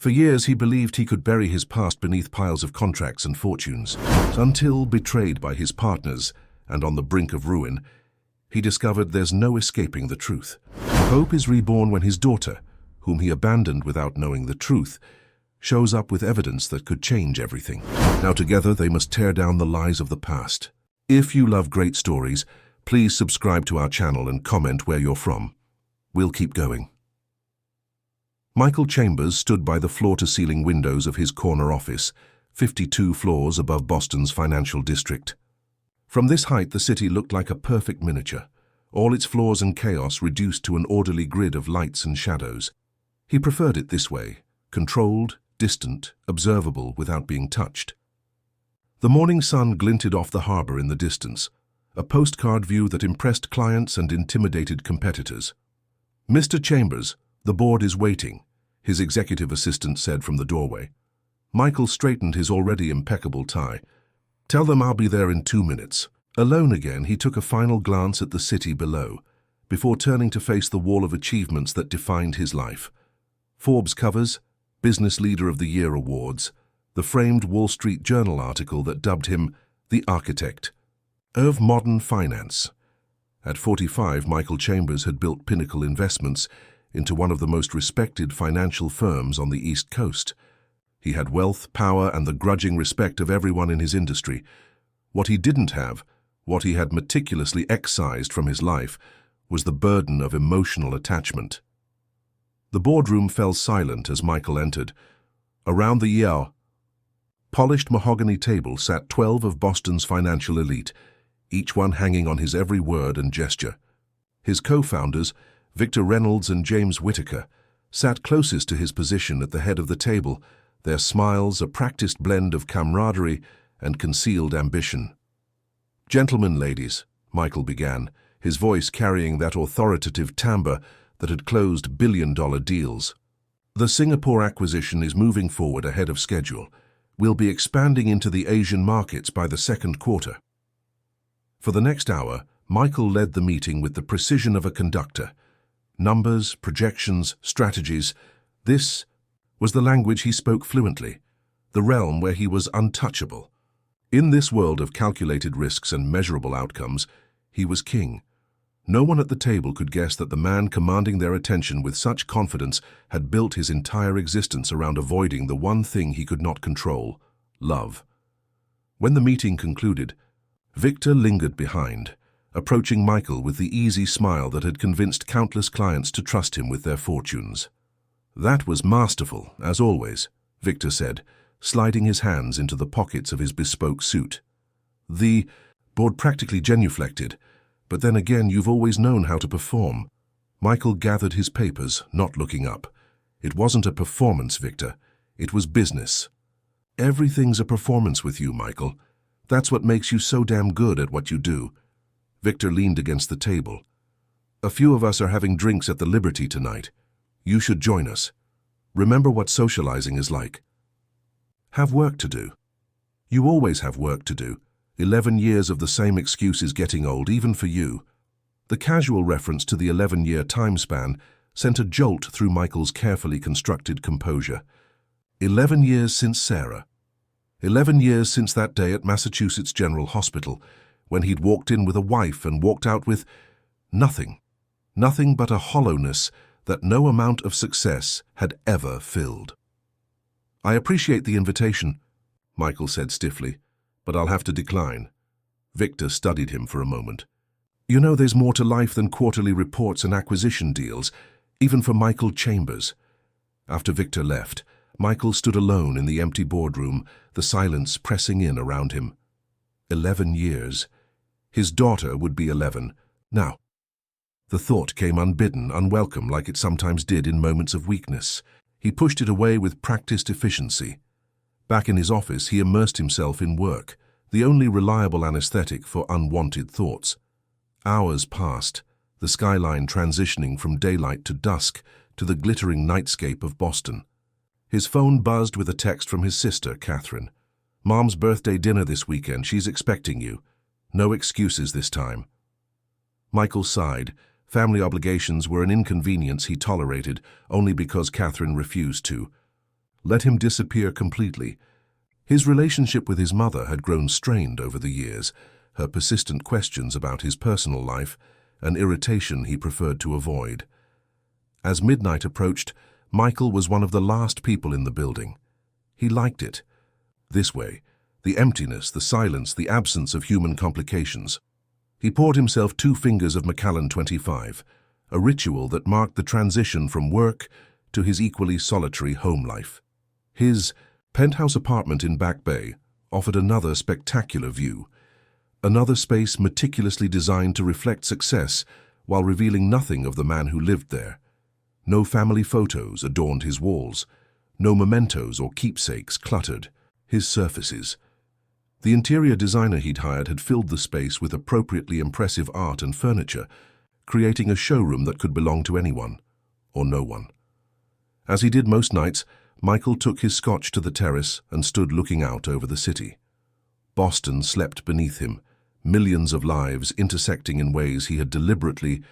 For years he believed he could bury his past beneath piles of contracts and fortunes, until, betrayed by his partners and on the brink of ruin, he discovered there's no escaping the truth. Hope is reborn when his daughter, whom he abandoned without knowing the truth, shows up with evidence that could change everything. Now together they must tear down the lies of the past. If you love great stories, please subscribe to our channel and comment where you're from. We'll keep going. Michael Chambers stood by the floor-to-ceiling windows of his corner office, 52 floors above Boston's financial district. From this height, the city looked like a perfect miniature, all its flaws and chaos reduced to an orderly grid of lights and shadows. He preferred it this way, controlled, distant, observable without being touched. The morning sun glinted off the harbor in the distance, a postcard view that impressed clients and intimidated competitors. "Mr. Chambers, the board is waiting," his executive assistant said from the doorway. Michael straightened his already impeccable tie. "Tell them I'll be there in 2 minutes." Alone again, he took a final glance at the city below, before turning to face the wall of achievements that defined his life. Forbes covers, Business Leader of the Year awards, the framed Wall Street Journal article that dubbed him the architect of modern finance. At 45, Michael Chambers had built Pinnacle Investments into one of the most respected financial firms on the East Coast. He had wealth, power, and the grudging respect of everyone in his industry. What he didn't have, what he had meticulously excised from his life, was the burden of emotional attachment. The boardroom fell silent as Michael entered. Around the polished mahogany table sat 12 of Boston's financial elite, each one hanging on his every word and gesture. His co-founders, Victor Reynolds and James Whitaker, sat closest to his position at the head of the table, their smiles a practiced blend of camaraderie and concealed ambition. "Gentlemen, ladies," Michael began, his voice carrying that authoritative timbre that had closed billion-dollar deals. "The Singapore acquisition is moving forward ahead of schedule. We'll be expanding into the Asian markets by the second quarter." For the next hour, Michael led the meeting with the precision of a conductor. Numbers, projections, strategies. This was the language he spoke fluently, the realm where he was untouchable. In this world of calculated risks and measurable outcomes, he was king. No one at the table could guess that the man commanding their attention with such confidence had built his entire existence around avoiding the one thing he could not control: love. When the meeting concluded, Victor lingered behind, approaching Michael with the easy smile that had convinced countless clients to trust him with their fortunes. "That was masterful, as always," Victor said, sliding his hands into the pockets of his bespoke suit. "The board practically genuflected, but then again, you've always known how to perform." Michael gathered his papers, not looking up. "It wasn't a performance, Victor. It was business." "Everything's a performance with you, Michael. That's what makes you so damn good at what you do." Victor leaned against the table. "A few of us are having drinks at the Liberty tonight. You should join us. Remember what socializing is like." "Have work to do." "You always have work to do. 11 years of the same excuse is getting old, even for you." The casual reference to the 11-year time span sent a jolt through Michael's carefully constructed composure. 11 years since Sarah. 11 years since that day at Massachusetts General Hospital, when he'd walked in with a wife and walked out with nothing. Nothing but a hollowness that no amount of success had ever filled. "I appreciate the invitation," Michael said stiffly, "but I'll have to decline." Victor studied him for a moment. "You know, there's more to life than quarterly reports and acquisition deals, even for Michael Chambers." After Victor left, Michael stood alone in the empty boardroom, the silence pressing in around him. 11 years. His daughter would be 11 now. The thought came unbidden, unwelcome, like it sometimes did in moments of weakness. He pushed it away with practiced efficiency. Back in his office, he immersed himself in work, the only reliable anesthetic for unwanted thoughts. Hours passed, the skyline transitioning from daylight to dusk to the glittering nightscape of Boston. His phone buzzed with a text from his sister, Catherine. "Mom's birthday dinner this weekend. She's expecting you. No excuses this time." Michael sighed. Family obligations were an inconvenience he tolerated only because Catherine refused to. Let him disappear completely. His relationship with his mother had grown strained over the years, her persistent questions about his personal life, an irritation he preferred to avoid. As midnight approached, Michael was one of the last people in the building. He liked it. This way, the emptiness, the silence, the absence of human complications. He poured himself 2 fingers of Macallan 25, a ritual that marked the transition from work to his equally solitary home life. His penthouse apartment in Back Bay offered another spectacular view, another space meticulously designed to reflect success while revealing nothing of the man who lived there. No family photos adorned his walls, no mementos or keepsakes cluttered his surfaces. The interior designer he'd hired had filled the space with appropriately impressive art and furniture, creating a showroom that could belong to anyone, or no one. As he did most nights, Michael took his scotch to the terrace and stood looking out over the city. Boston slept beneath him, millions of lives intersecting in ways he had deliberately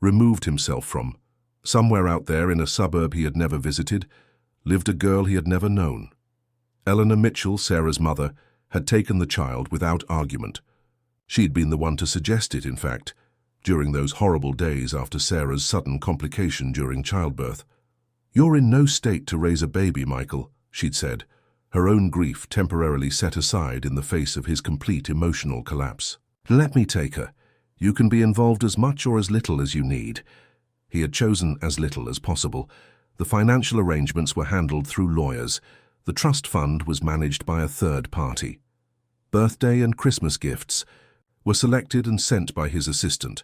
removed himself from. Somewhere out there in a suburb he had never visited, lived a girl he had never known. Eleanor Mitchell, Sarah's mother, had taken the child without argument. She'd been the one to suggest it, in fact, during those horrible days after Sarah's sudden complication during childbirth. "You're in no state to raise a baby, Michael," she'd said, her own grief temporarily set aside in the face of his complete emotional collapse. "Let me take her. You can be involved as much or as little as you need." He had chosen as little as possible. The financial arrangements were handled through lawyers. The trust fund was managed by a third party. Birthday and Christmas gifts were selected and sent by his assistant.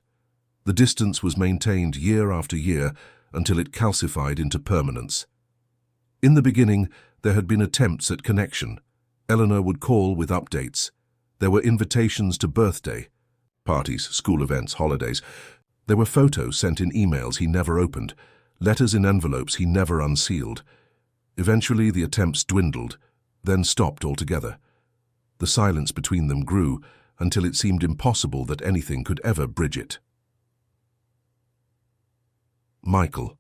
The distance was maintained year after year until it calcified into permanence. In the beginning, there had been attempts at connection. Eleanor would call with updates. There were invitations to birthday parties, school events, holidays. There were photos sent in emails he never opened, letters in envelopes he never unsealed. Eventually, the attempts dwindled, then stopped altogether. The silence between them grew until it seemed impossible that anything could ever bridge it. Michael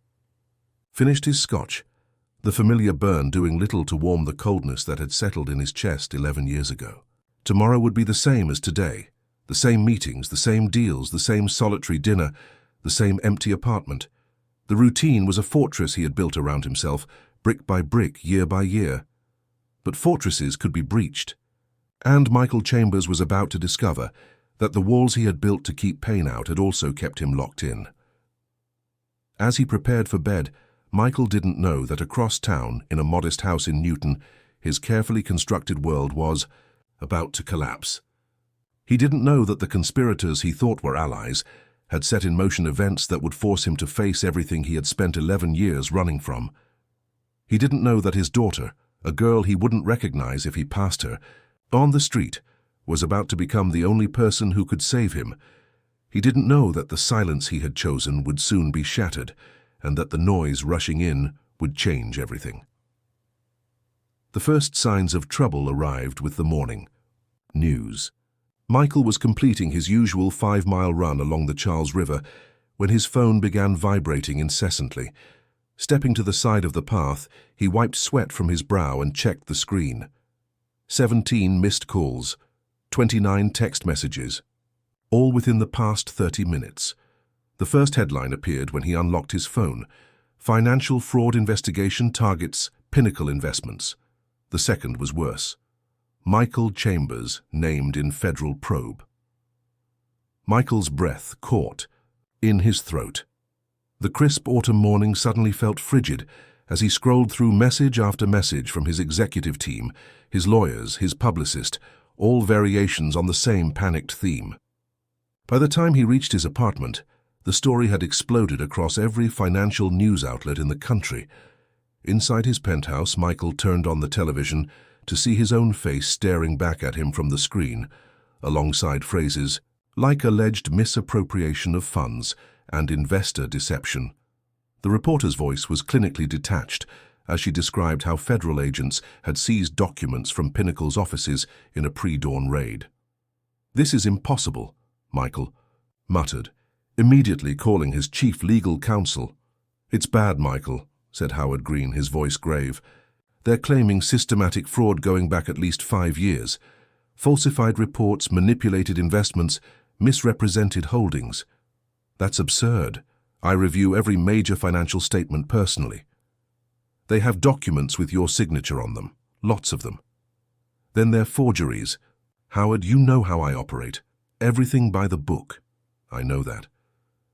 finished his scotch, the familiar burn doing little to warm the coldness that had settled in his chest 11 years ago. Tomorrow would be the same as today. The same meetings, the same deals, the same solitary dinner, the same empty apartment. The routine was a fortress he had built around himself, brick by brick, year by year. But fortresses could be breached. And Michael Chambers was about to discover that the walls he had built to keep pain out had also kept him locked in. As he prepared for bed, Michael didn't know that across town, in a modest house in Newton, his carefully constructed world was about to collapse. He didn't know that the conspirators he thought were allies had set in motion events that would force him to face everything he had spent 11 years running from. He didn't know that his daughter, a girl he wouldn't recognize if he passed her, on the street, was about to become the only person who could save him. He didn't know that the silence he had chosen would soon be shattered, and that the noise rushing in would change everything. The first signs of trouble arrived with the morning. News. Michael was completing his usual 5-mile run along the Charles River when his phone began vibrating incessantly. Stepping to the side of the path, he wiped sweat from his brow and checked the screen. 17 missed calls, 29 text messages, all within the past 30 minutes. The first headline appeared when he unlocked his phone. Financial fraud investigation targets Pinnacle Investments. The second was worse. Michael Chambers named in federal probe. Michael's breath caught in his throat. The crisp autumn morning suddenly felt frigid as he scrolled through message after message from his executive team, his lawyers, his publicist, all variations on the same panicked theme. By the time he reached his apartment, the story had exploded across every financial news outlet in the country. Inside his penthouse, Michael turned on the television to see his own face staring back at him from the screen, alongside phrases like alleged misappropriation of funds and investor deception. The reporter's voice was clinically detached as she described how federal agents had seized documents from Pinnacle's offices in a pre-dawn raid. "This is impossible," Michael muttered, immediately calling his chief legal counsel. "It's bad, Michael," said Howard Green, his voice grave. They're claiming systematic fraud going back at least 5 years. Falsified reports, manipulated investments, misrepresented holdings. That's absurd. I review every major financial statement personally. They have documents with your signature on them, lots of them. Then they're forgeries. Howard, you know how I operate. Everything by the book. I know that.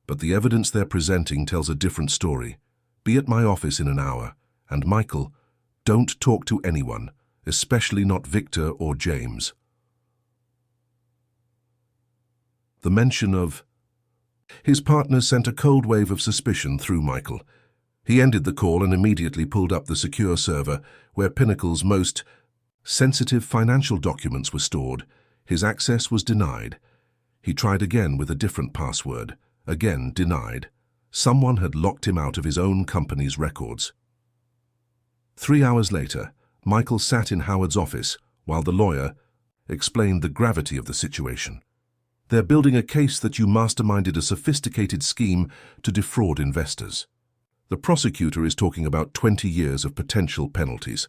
But the evidence they're presenting tells a different story. Be at my office in an hour. And Michael, don't talk to anyone, especially not Victor or James. The mention of his partners sent a cold wave of suspicion through Michael. He ended the call and immediately pulled up the secure server where Pinnacle's most sensitive financial documents were stored. His access was denied. He tried again with a different password. Again denied. Someone had locked him out of his own company's records. 3 hours later, Michael sat in Howard's office while the lawyer explained the gravity of the situation. They're building a case that you masterminded a sophisticated scheme to defraud investors. The prosecutor is talking about 20 years of potential penalties.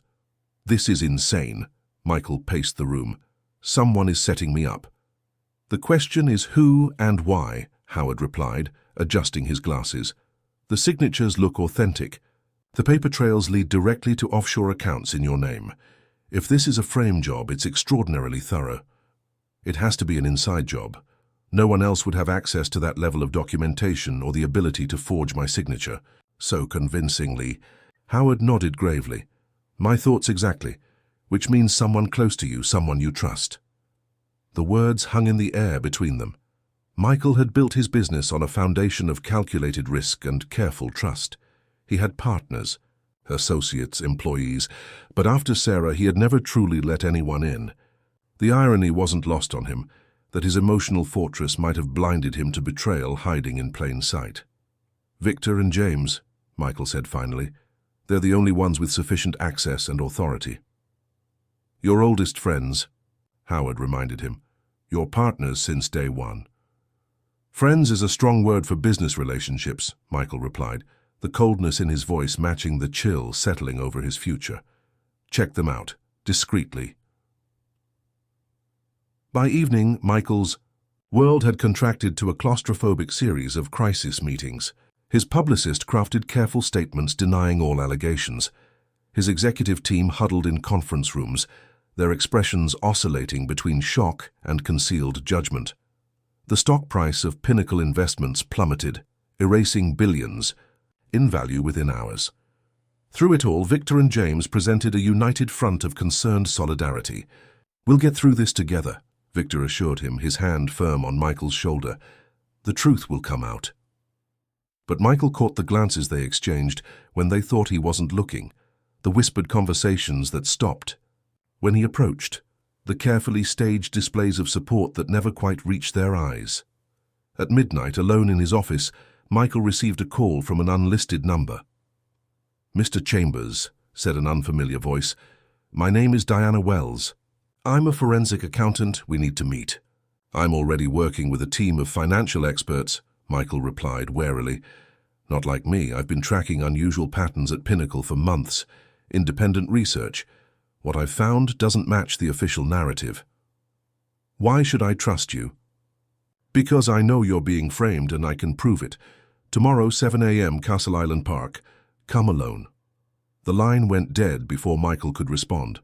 This is insane. Michael paced the room. Someone is setting me up. The question is who and why, Howard replied, adjusting his glasses. The signatures look authentic. The paper trails lead directly to offshore accounts in your name. If this is a frame job, it's extraordinarily thorough. It has to be an inside job. No one else would have access to that level of documentation or the ability to forge my signature. So convincingly, Howard nodded gravely. My thoughts exactly, which means someone close to you, someone you trust. The words hung in the air between them. Michael had built his business on a foundation of calculated risk and careful trust. He had partners, associates, employees, but after Sarah he had never truly let anyone in. The irony wasn't lost on him, that his emotional fortress might have blinded him to betrayal hiding in plain sight. Victor and James, Michael said finally, they're the only ones with sufficient access and authority. Your oldest friends, Howard reminded him. Your partners since day one. Friends is a strong word for business relationships, Michael replied, the coldness in his voice matching the chill settling over his future. Check them out, discreetly. By evening, Michael's world had contracted to a claustrophobic series of crisis meetings. His publicist crafted careful statements denying all allegations. His executive team huddled in conference rooms, their expressions oscillating between shock and concealed judgment. The stock price of Pinnacle Investments plummeted, erasing billions in value within hours. Through it all, Victor and James presented a united front of concerned solidarity. We'll get through this together, Victor assured him, his hand firm on Michael's shoulder. The truth will come out. But Michael caught the glances they exchanged when they thought he wasn't looking, the whispered conversations that stopped. When he approached, the carefully staged displays of support that never quite reached their eyes. At midnight, alone in his office, Michael received a call from an unlisted number. Mr. Chambers, said an unfamiliar voice, my name is Diana Wells. I'm a forensic accountant. We need to meet. I'm already working with a team of financial experts, Michael replied warily. Not like me. I've been tracking unusual patterns at Pinnacle for months. Independent research. What I've found doesn't match the official narrative. Why should I trust you? Because I know you're being framed and I can prove it. Tomorrow, 7 a.m., Castle Island Park. Come alone. The line went dead before Michael could respond.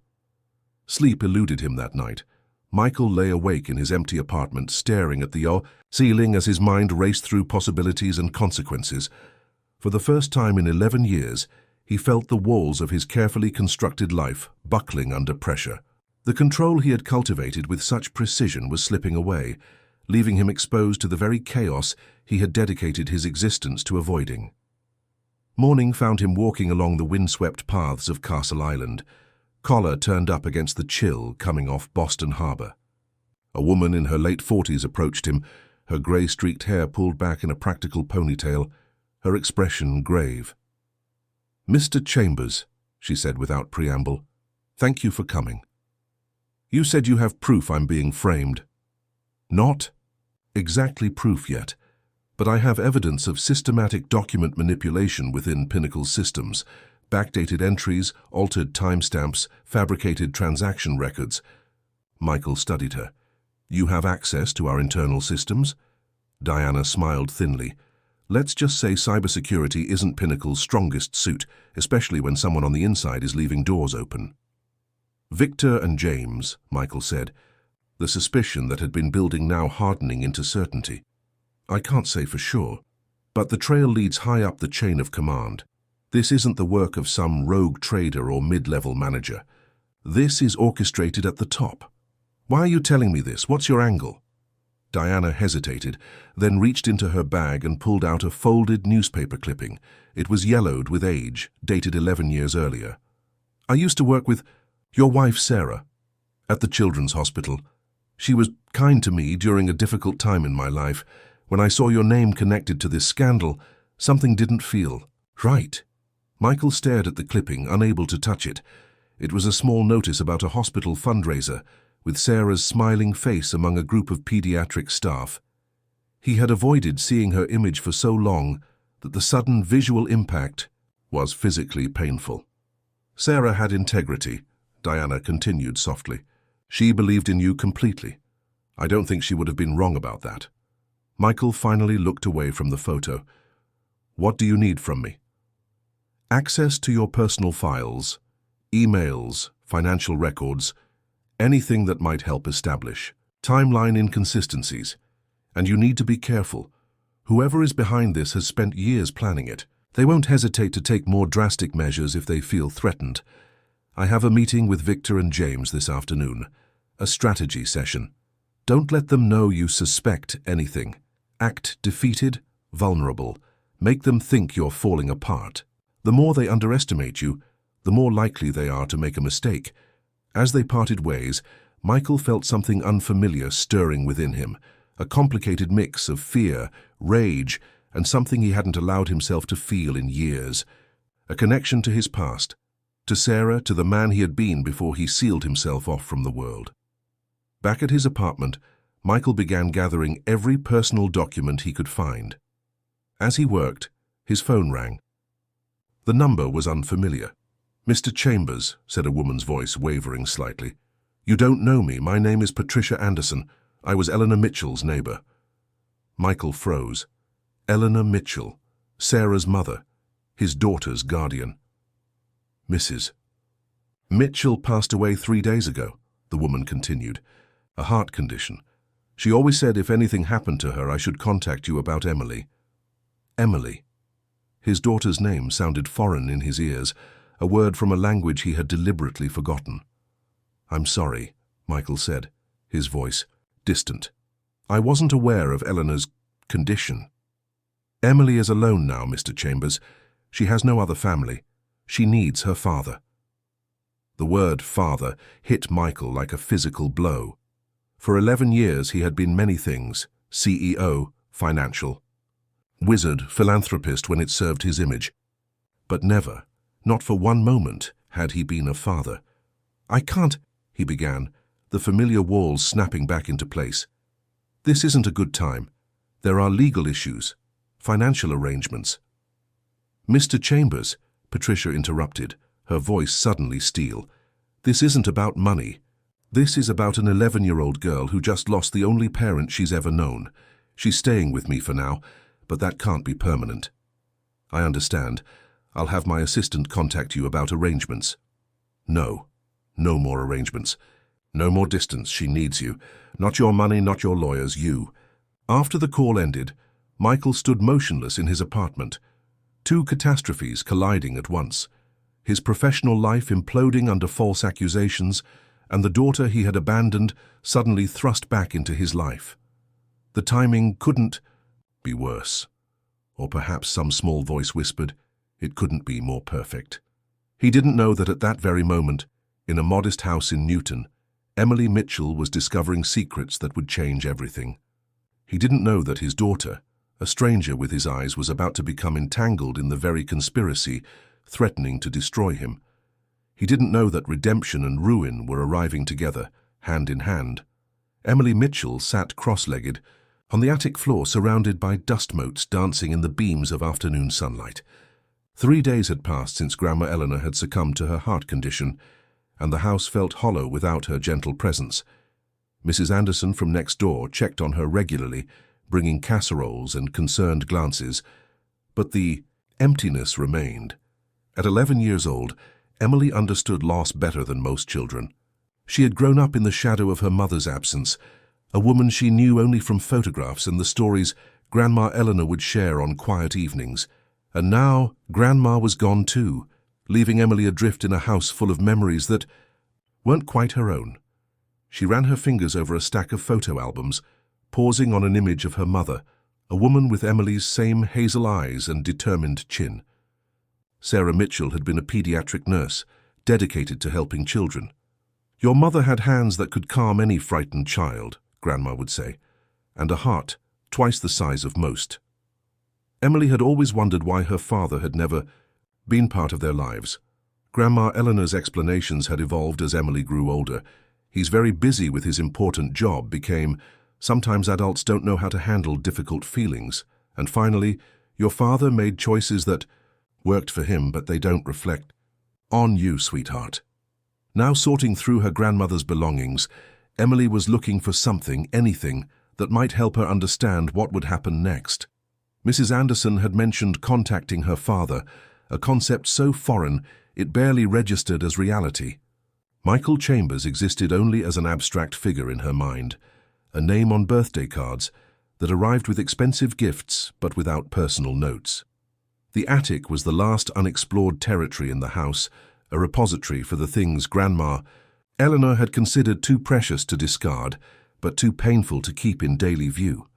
Sleep eluded him that night. Michael lay awake in his empty apartment, staring at the ceiling as his mind raced through possibilities and consequences. For the first time in 11 years, he felt the walls of his carefully constructed life buckling under pressure. The control he had cultivated with such precision was slipping away, leaving him exposed to the very chaos he had dedicated his existence to avoiding. Morning found him walking along the windswept paths of Castle Island, collar turned up against the chill coming off Boston Harbor. A woman in her late 40s approached him, her grey-streaked hair pulled back in a practical ponytail, her expression grave. Mr. Chambers, she said without preamble, thank you for coming. You said you have proof I'm being framed. Not exactly proof yet, but I have evidence of systematic document manipulation within Pinnacle's systems, backdated entries, altered timestamps, fabricated transaction records. Michael studied her. You have access to our internal systems? Diana smiled thinly. Let's just say cybersecurity isn't Pinnacle's strongest suit, especially when someone on the inside is leaving doors open. Victor and James, Michael said, the suspicion that had been building now hardening into certainty. I can't say for sure, but the trail leads high up the chain of command. This isn't the work of some rogue trader or mid-level manager. This is orchestrated at the top. Why are you telling me this? What's your angle? Diana hesitated, then reached into her bag and pulled out a folded newspaper clipping. It was yellowed with age, dated 11 years earlier. I used to work with your wife, Sarah, at the children's hospital. She was kind to me during a difficult time in my life. When I saw your name connected to this scandal, something didn't feel right. Michael stared at the clipping, unable to touch it. It was a small notice about a hospital fundraiser, with Sarah's smiling face among a group of pediatric staff. He had avoided seeing her image for so long that the sudden visual impact was physically painful. Sarah had integrity, Diana continued softly. She believed in you completely. I don't think she would have been wrong about that. Michael finally looked away from the photo. What do you need from me? Access to your personal files, emails, financial records, anything that might help establish timeline inconsistencies. And you need to be careful. Whoever is behind this has spent years planning it. They won't hesitate to take more drastic measures if they feel threatened. I have a meeting with Victor and James this afternoon. A strategy session. Don't let them know you suspect anything. Act defeated, vulnerable. Make them think you're falling apart. The more they underestimate you, the more likely they are to make a mistake. As they parted ways, Michael felt something unfamiliar stirring within him, a complicated mix of fear, rage, and something he hadn't allowed himself to feel in years. A connection to his past, to Sarah, to the man he had been before he sealed himself off from the world. Back at his apartment, Michael began gathering every personal document he could find. As he worked, his phone rang. The number was unfamiliar. Mr. Chambers, said a woman's voice, wavering slightly. You don't know me. My name is Patricia Anderson. I was Eleanor Mitchell's neighbor. Michael froze. Eleanor Mitchell, Sarah's mother, his daughter's guardian. Mrs. Mitchell passed away 3 days ago, the woman continued. A heart condition. She always said if anything happened to her, I should contact you about Emily. Emily. His daughter's name sounded foreign in his ears, a word from a language he had deliberately forgotten. I'm sorry, Michael said, his voice distant. I wasn't aware of Eleanor's condition. Emily is alone now, Mr. Chambers. She has no other family. She needs her father. The word father hit Michael like a physical blow. For 11 years he had been many things: CEO, financial, wizard, philanthropist when it served his image. But never, not for one moment, had he been a father. I can't, he began, the familiar walls snapping back into place. This isn't a good time. There are legal issues, financial arrangements. Mr. Chambers, Patricia interrupted, her voice suddenly steel. This isn't about money. This is about an 11-year-old girl who just lost the only parent she's ever known. She's staying with me for now, but that can't be permanent. I understand. I'll have my assistant contact you about arrangements. No. No more arrangements. No more distance. She needs you. Not your money, not your lawyers, you. After the call ended, Michael stood motionless in his apartment. 2 catastrophes colliding at once. His professional life imploding under false accusations, and the daughter he had abandoned suddenly thrust back into his life. The timing couldn't be worse. Or perhaps some small voice whispered, it couldn't be more perfect. He didn't know that at that very moment, in a modest house in Newton, Emily Mitchell was discovering secrets that would change everything. He didn't know that his daughter, a stranger with his eyes, was about to become entangled in the very conspiracy threatening to destroy him. He didn't know that redemption and ruin were arriving together, hand in hand. Emily Mitchell sat cross-legged on the attic floor, surrounded by dust motes dancing in the beams of afternoon sunlight. 3 days had passed since Grandma Eleanor had succumbed to her heart condition, and the house felt hollow without her gentle presence. Mrs. Anderson from next door checked on her regularly, bringing casseroles and concerned glances, but the emptiness remained. At 11 years old, Emily understood loss better than most children. She had grown up in the shadow of her mother's absence, a woman she knew only from photographs and the stories Grandma Eleanor would share on quiet evenings. And now Grandma was gone too, leaving Emily adrift in a house full of memories that weren't quite her own. She ran her fingers over a stack of photo albums, pausing on an image of her mother, a woman with Emily's same hazel eyes and determined chin. Sarah Mitchell had been a pediatric nurse, dedicated to helping children. "Your mother had hands that could calm any frightened child," Grandma would say, "and a heart twice the size of most." Emily had always wondered why her father had never been part of their lives. Grandma Eleanor's explanations had evolved as Emily grew older. "He's very busy with his important job," became, "Sometimes adults don't know how to handle difficult feelings." And finally, "Your father made choices that worked for him, but they don't reflect on you, sweetheart." Now sorting through her grandmother's belongings, Emily was looking for something, anything, that might help her understand what would happen next. Mrs. Anderson had mentioned contacting her father, a concept so foreign it barely registered as reality. Michael Chambers existed only as an abstract figure in her mind, a name on birthday cards that arrived with expensive gifts but without personal notes. The attic was the last unexplored territory in the house, a repository for the things Grandma Eleanor had considered too precious to discard, but too painful to keep in daily view.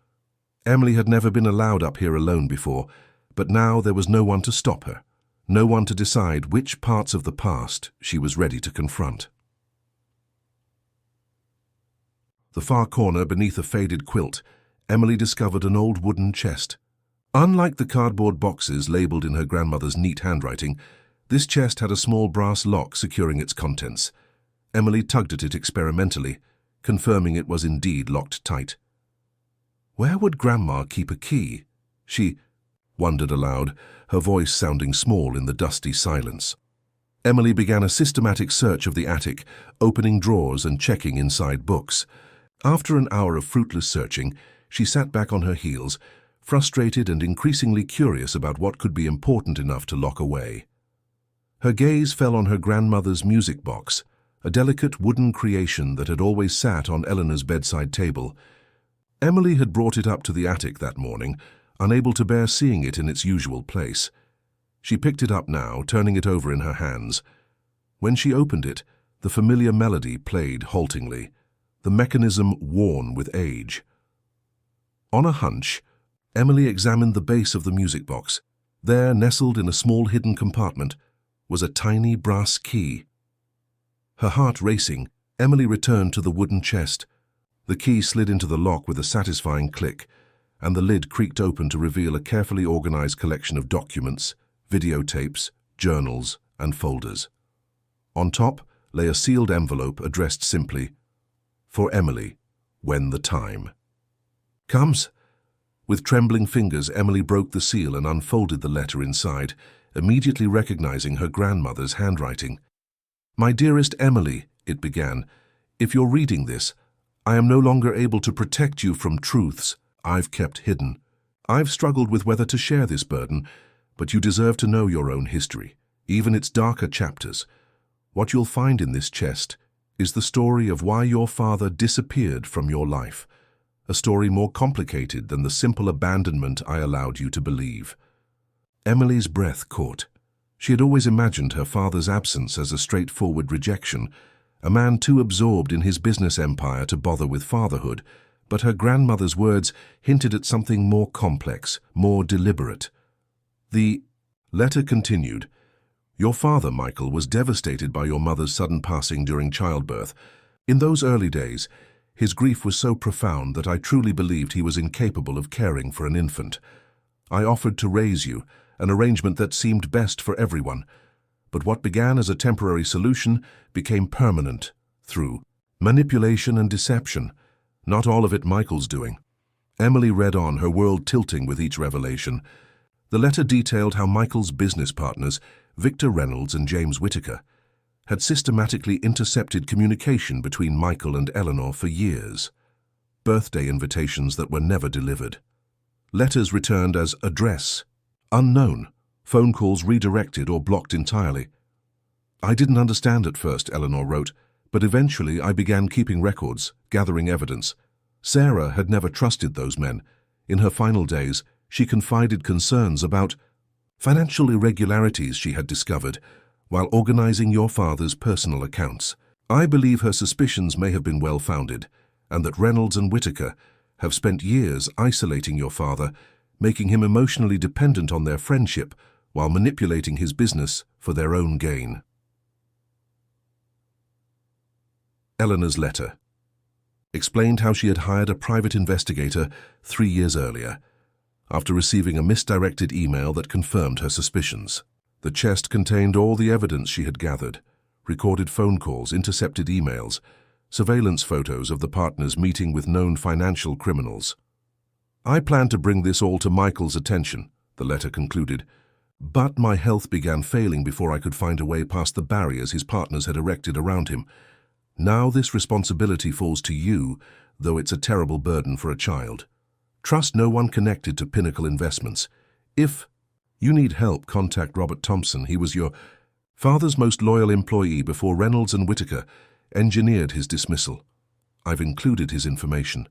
Emily had never been allowed up here alone before, but now there was no one to stop her, no one to decide which parts of the past she was ready to confront. The far corner beneath a faded quilt, Emily discovered an old wooden chest. Unlike the cardboard boxes labeled in her grandmother's neat handwriting, this chest had a small brass lock securing its contents. Emily tugged at it experimentally, confirming it was indeed locked tight. Where would Grandma keep a key? She wondered aloud, her voice sounding small in the dusty silence. Emily began a systematic search of the attic, opening drawers and checking inside books. After an hour of fruitless searching, she sat back on her heels, frustrated and increasingly curious about what could be important enough to lock away. Her gaze fell on her grandmother's music box, a delicate wooden creation that had always sat on Eleanor's bedside table. Emily had brought it up to the attic that morning, unable to bear seeing it in its usual place. She picked it up now, turning it over in her hands. When she opened it, the familiar melody played haltingly, the mechanism worn with age. On a hunch, Emily examined the base of the music box. There, nestled in a small hidden compartment, was a tiny brass key. Her heart racing, Emily returned to the wooden chest. The key slid into the lock with a satisfying click, and the lid creaked open to reveal a carefully organized collection of documents, videotapes, journals, and folders. On top lay a sealed envelope addressed simply, "For Emily, when the time comes." With trembling fingers, Emily broke the seal and unfolded the letter inside, immediately recognizing her grandmother's handwriting. "My dearest Emily," it began, "if you're reading this, I am no longer able to protect you from truths I've kept hidden. I've struggled with whether to share this burden, but you deserve to know your own history, even its darker chapters. What you'll find in this chest is the story of why your father disappeared from your life, a story more complicated than the simple abandonment I allowed you to believe." Emily's breath caught. She had always imagined her father's absence as a straightforward rejection, a man too absorbed in his business empire to bother with fatherhood, but her grandmother's words hinted at something more complex, more deliberate. The letter continued, "Your father, Michael, was devastated by your mother's sudden passing during childbirth. In those early days, his grief was so profound that I truly believed he was incapable of caring for an infant. I offered to raise you, an arrangement that seemed best for everyone. But what began as a temporary solution became permanent through manipulation and deception. Not all of it Michael's doing." Emily read on, her world tilting with each revelation. The letter detailed how Michael's business partners, Victor Reynolds and James Whittaker, had systematically intercepted communication between Michael and Eleanor for years. Birthday invitations that were never delivered. Letters returned as address unknown, phone calls redirected or blocked entirely. "I didn't understand at first," Eleanor wrote, "but eventually I began keeping records, gathering evidence. Sarah had never trusted those men. In her final days, she confided concerns about financial irregularities she had discovered while organizing your father's personal accounts. I believe her suspicions may have been well-founded, and that Reynolds and Whittaker have spent years isolating your father, making him emotionally dependent on their friendship while manipulating his business for their own gain." Eleanor's letter explained how she had hired a private investigator 3 years earlier, after receiving a misdirected email that confirmed her suspicions. The chest contained all the evidence she had gathered: recorded phone calls, intercepted emails, surveillance photos of the partners meeting with known financial criminals. "I plan to bring this all to Michael's attention," the letter concluded, "but my health began failing before I could find a way past the barriers his partners had erected around him. Now this responsibility falls to you, though it's a terrible burden for a child. Trust no one connected to Pinnacle Investments. If you need help, contact Robert Thompson. He was your father's most loyal employee before Reynolds and Whittaker engineered his dismissal. I've included his information.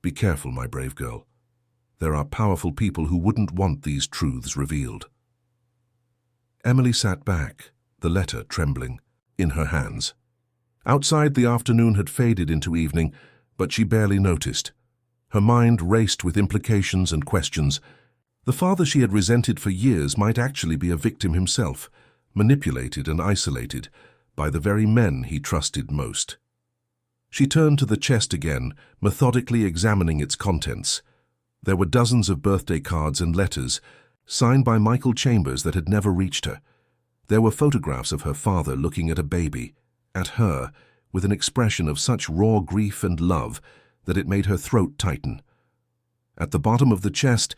Be careful, my brave girl. There are powerful people who wouldn't want these truths revealed." Emily sat back, the letter trembling in her hands. Outside, the afternoon had faded into evening, but she barely noticed. Her mind raced with implications and questions. The father she had resented for years might actually be a victim himself, manipulated and isolated by the very men he trusted most. She turned to the chest again, methodically examining its contents. There were dozens of birthday cards and letters, signed by Michael Chambers, that had never reached her. There were photographs of her father looking at a baby, at her, with an expression of such raw grief and love that it made her throat tighten. At the bottom of the chest,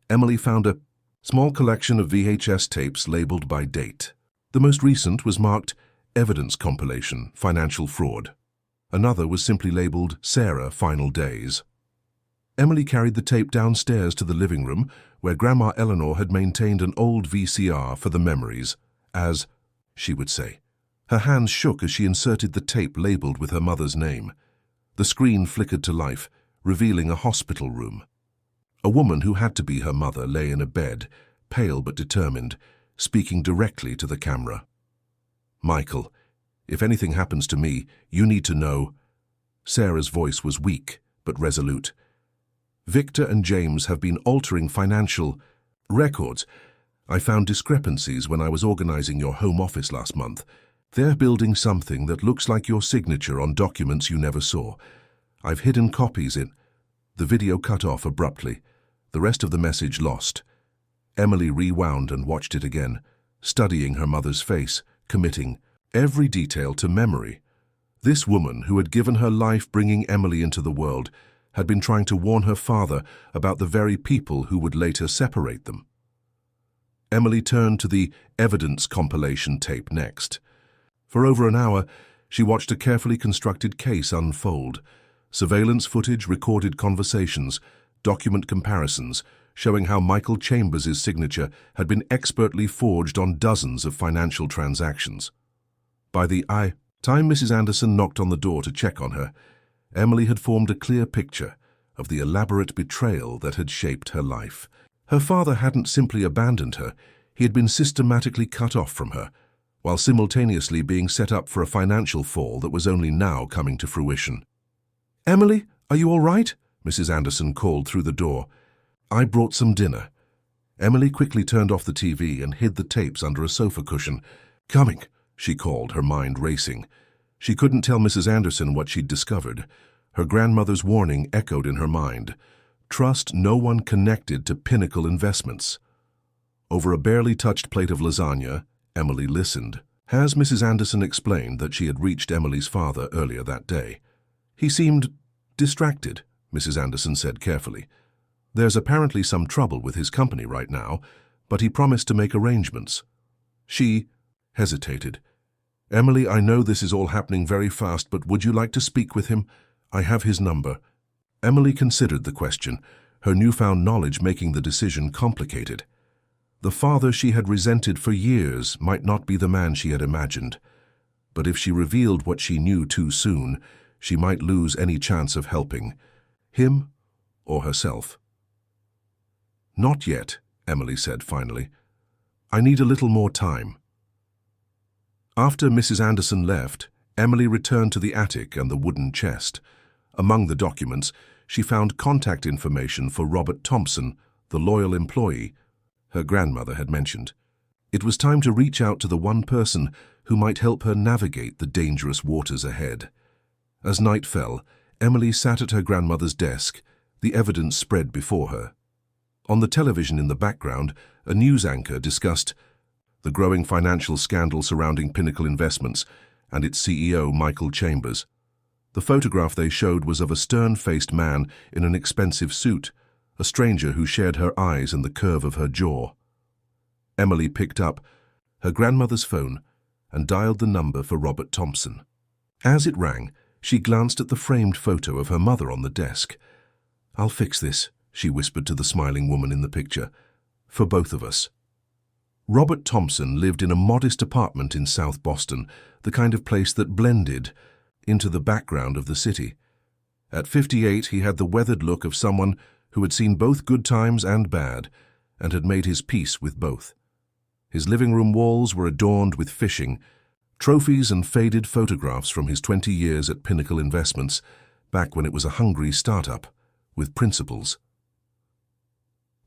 Emily found a small collection of VHS tapes labeled by date. The most recent was marked Evidence Compilation, Financial Fraud. Another was simply labeled Sarah, Final Days. Emily carried the tape downstairs to the living room, where Grandma Eleanor had maintained an old VCR for the memories, as she would say. Her hands shook as she inserted the tape labeled with her mother's name. The screen flickered to life, revealing a hospital room. A woman who had to be her mother lay in a bed, pale but determined, speaking directly to the camera. "Michael, if anything happens to me, you need to know." Sarah's voice was weak but resolute. "Victor and James have been altering financial records. I found discrepancies when I was organizing your home office last month. They're building something that looks like your signature on documents you never saw. I've hidden copies in—" The video cut off abruptly, the rest of the message lost. Emily rewound and watched it again, studying her mother's face, committing every detail to memory. This woman, who had given her life bringing Emily into the world, had been trying to warn her father about the very people who would later separate them. Emily turned to the evidence compilation tape next. For over an hour, she watched a carefully constructed case unfold. Surveillance footage, recorded conversations, document comparisons, showing how Michael Chambers' signature had been expertly forged on dozens of financial transactions. By the time Mrs. Anderson knocked on the door to check on her, Emily had formed a clear picture of the elaborate betrayal that had shaped her life. Her father hadn't simply abandoned her, he had been systematically cut off from her, while simultaneously being set up for a financial fall that was only now coming to fruition. "Emily, are you all right?" Mrs. Anderson called through the door. "I brought some dinner." Emily quickly turned off the TV and hid the tapes under a sofa cushion. "Coming," she called, her mind racing. She couldn't tell Mrs. Anderson what she'd discovered. Her grandmother's warning echoed in her mind. Trust no one connected to Pinnacle Investments. Over a barely touched plate of lasagna, Emily listened. Has Mrs. Anderson explained that she had reached Emily's father earlier that day? "He seemed distracted," Mrs. Anderson said carefully. "There's apparently some trouble with his company right now, but he promised to make arrangements. She hesitated. "Emily, I know this is all happening very fast, but would you like to speak with him? I have his number." Emily considered the question, her newfound knowledge making the decision complicated. The father she had resented for years might not be the man she had imagined, but if she revealed what she knew too soon, she might lose any chance of helping him or herself. "Not yet," Emily said finally. "I need a little more time." After Mrs. Anderson left, Emily returned to the attic and the wooden chest. Among the documents, she found contact information for Robert Thompson, the loyal employee her grandmother had mentioned. It was time to reach out to the one person who might help her navigate the dangerous waters ahead. As night fell, Emily sat at her grandmother's desk, the evidence spread before her. On the television in the background, a news anchor discussed the growing financial scandal surrounding Pinnacle Investments and its CEO, Michael Chambers. The photograph they showed was of a stern-faced man in an expensive suit, a stranger who shared her eyes and the curve of her jaw. Emily picked up her grandmother's phone and dialed the number for Robert Thompson. As it rang, she glanced at the framed photo of her mother on the desk. "I'll fix this," she whispered to the smiling woman in the picture. "For both of us." Robert Thompson lived in a modest apartment in South Boston, the kind of place that blended into the background of the city. At 58, he had the weathered look of someone who had seen both good times and bad, and had made his peace with both. His living room walls were adorned with fishing, trophies and faded photographs from his 20 years at Pinnacle Investments, back when it was a hungry startup with principles.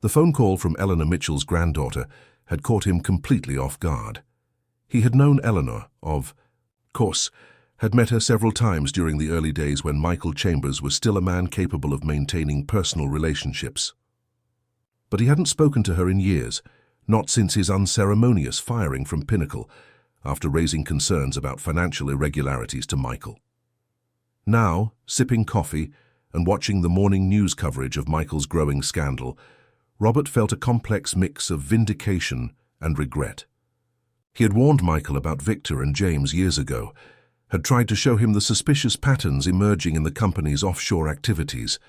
The phone call from Eleanor Mitchell's granddaughter had caught him completely off guard. He had known Eleanor, of course, had met her several times during the early days when Michael Chambers was still a man capable of maintaining personal relationships. But he hadn't spoken to her in years, not since his unceremonious firing from Pinnacle, after raising concerns about financial irregularities to Michael. Now, sipping coffee and watching the morning news coverage of Michael's growing scandal, Robert felt a complex mix of vindication and regret. He had warned Michael about Victor and James years ago, had tried to show him the suspicious patterns emerging in the company's offshore activities.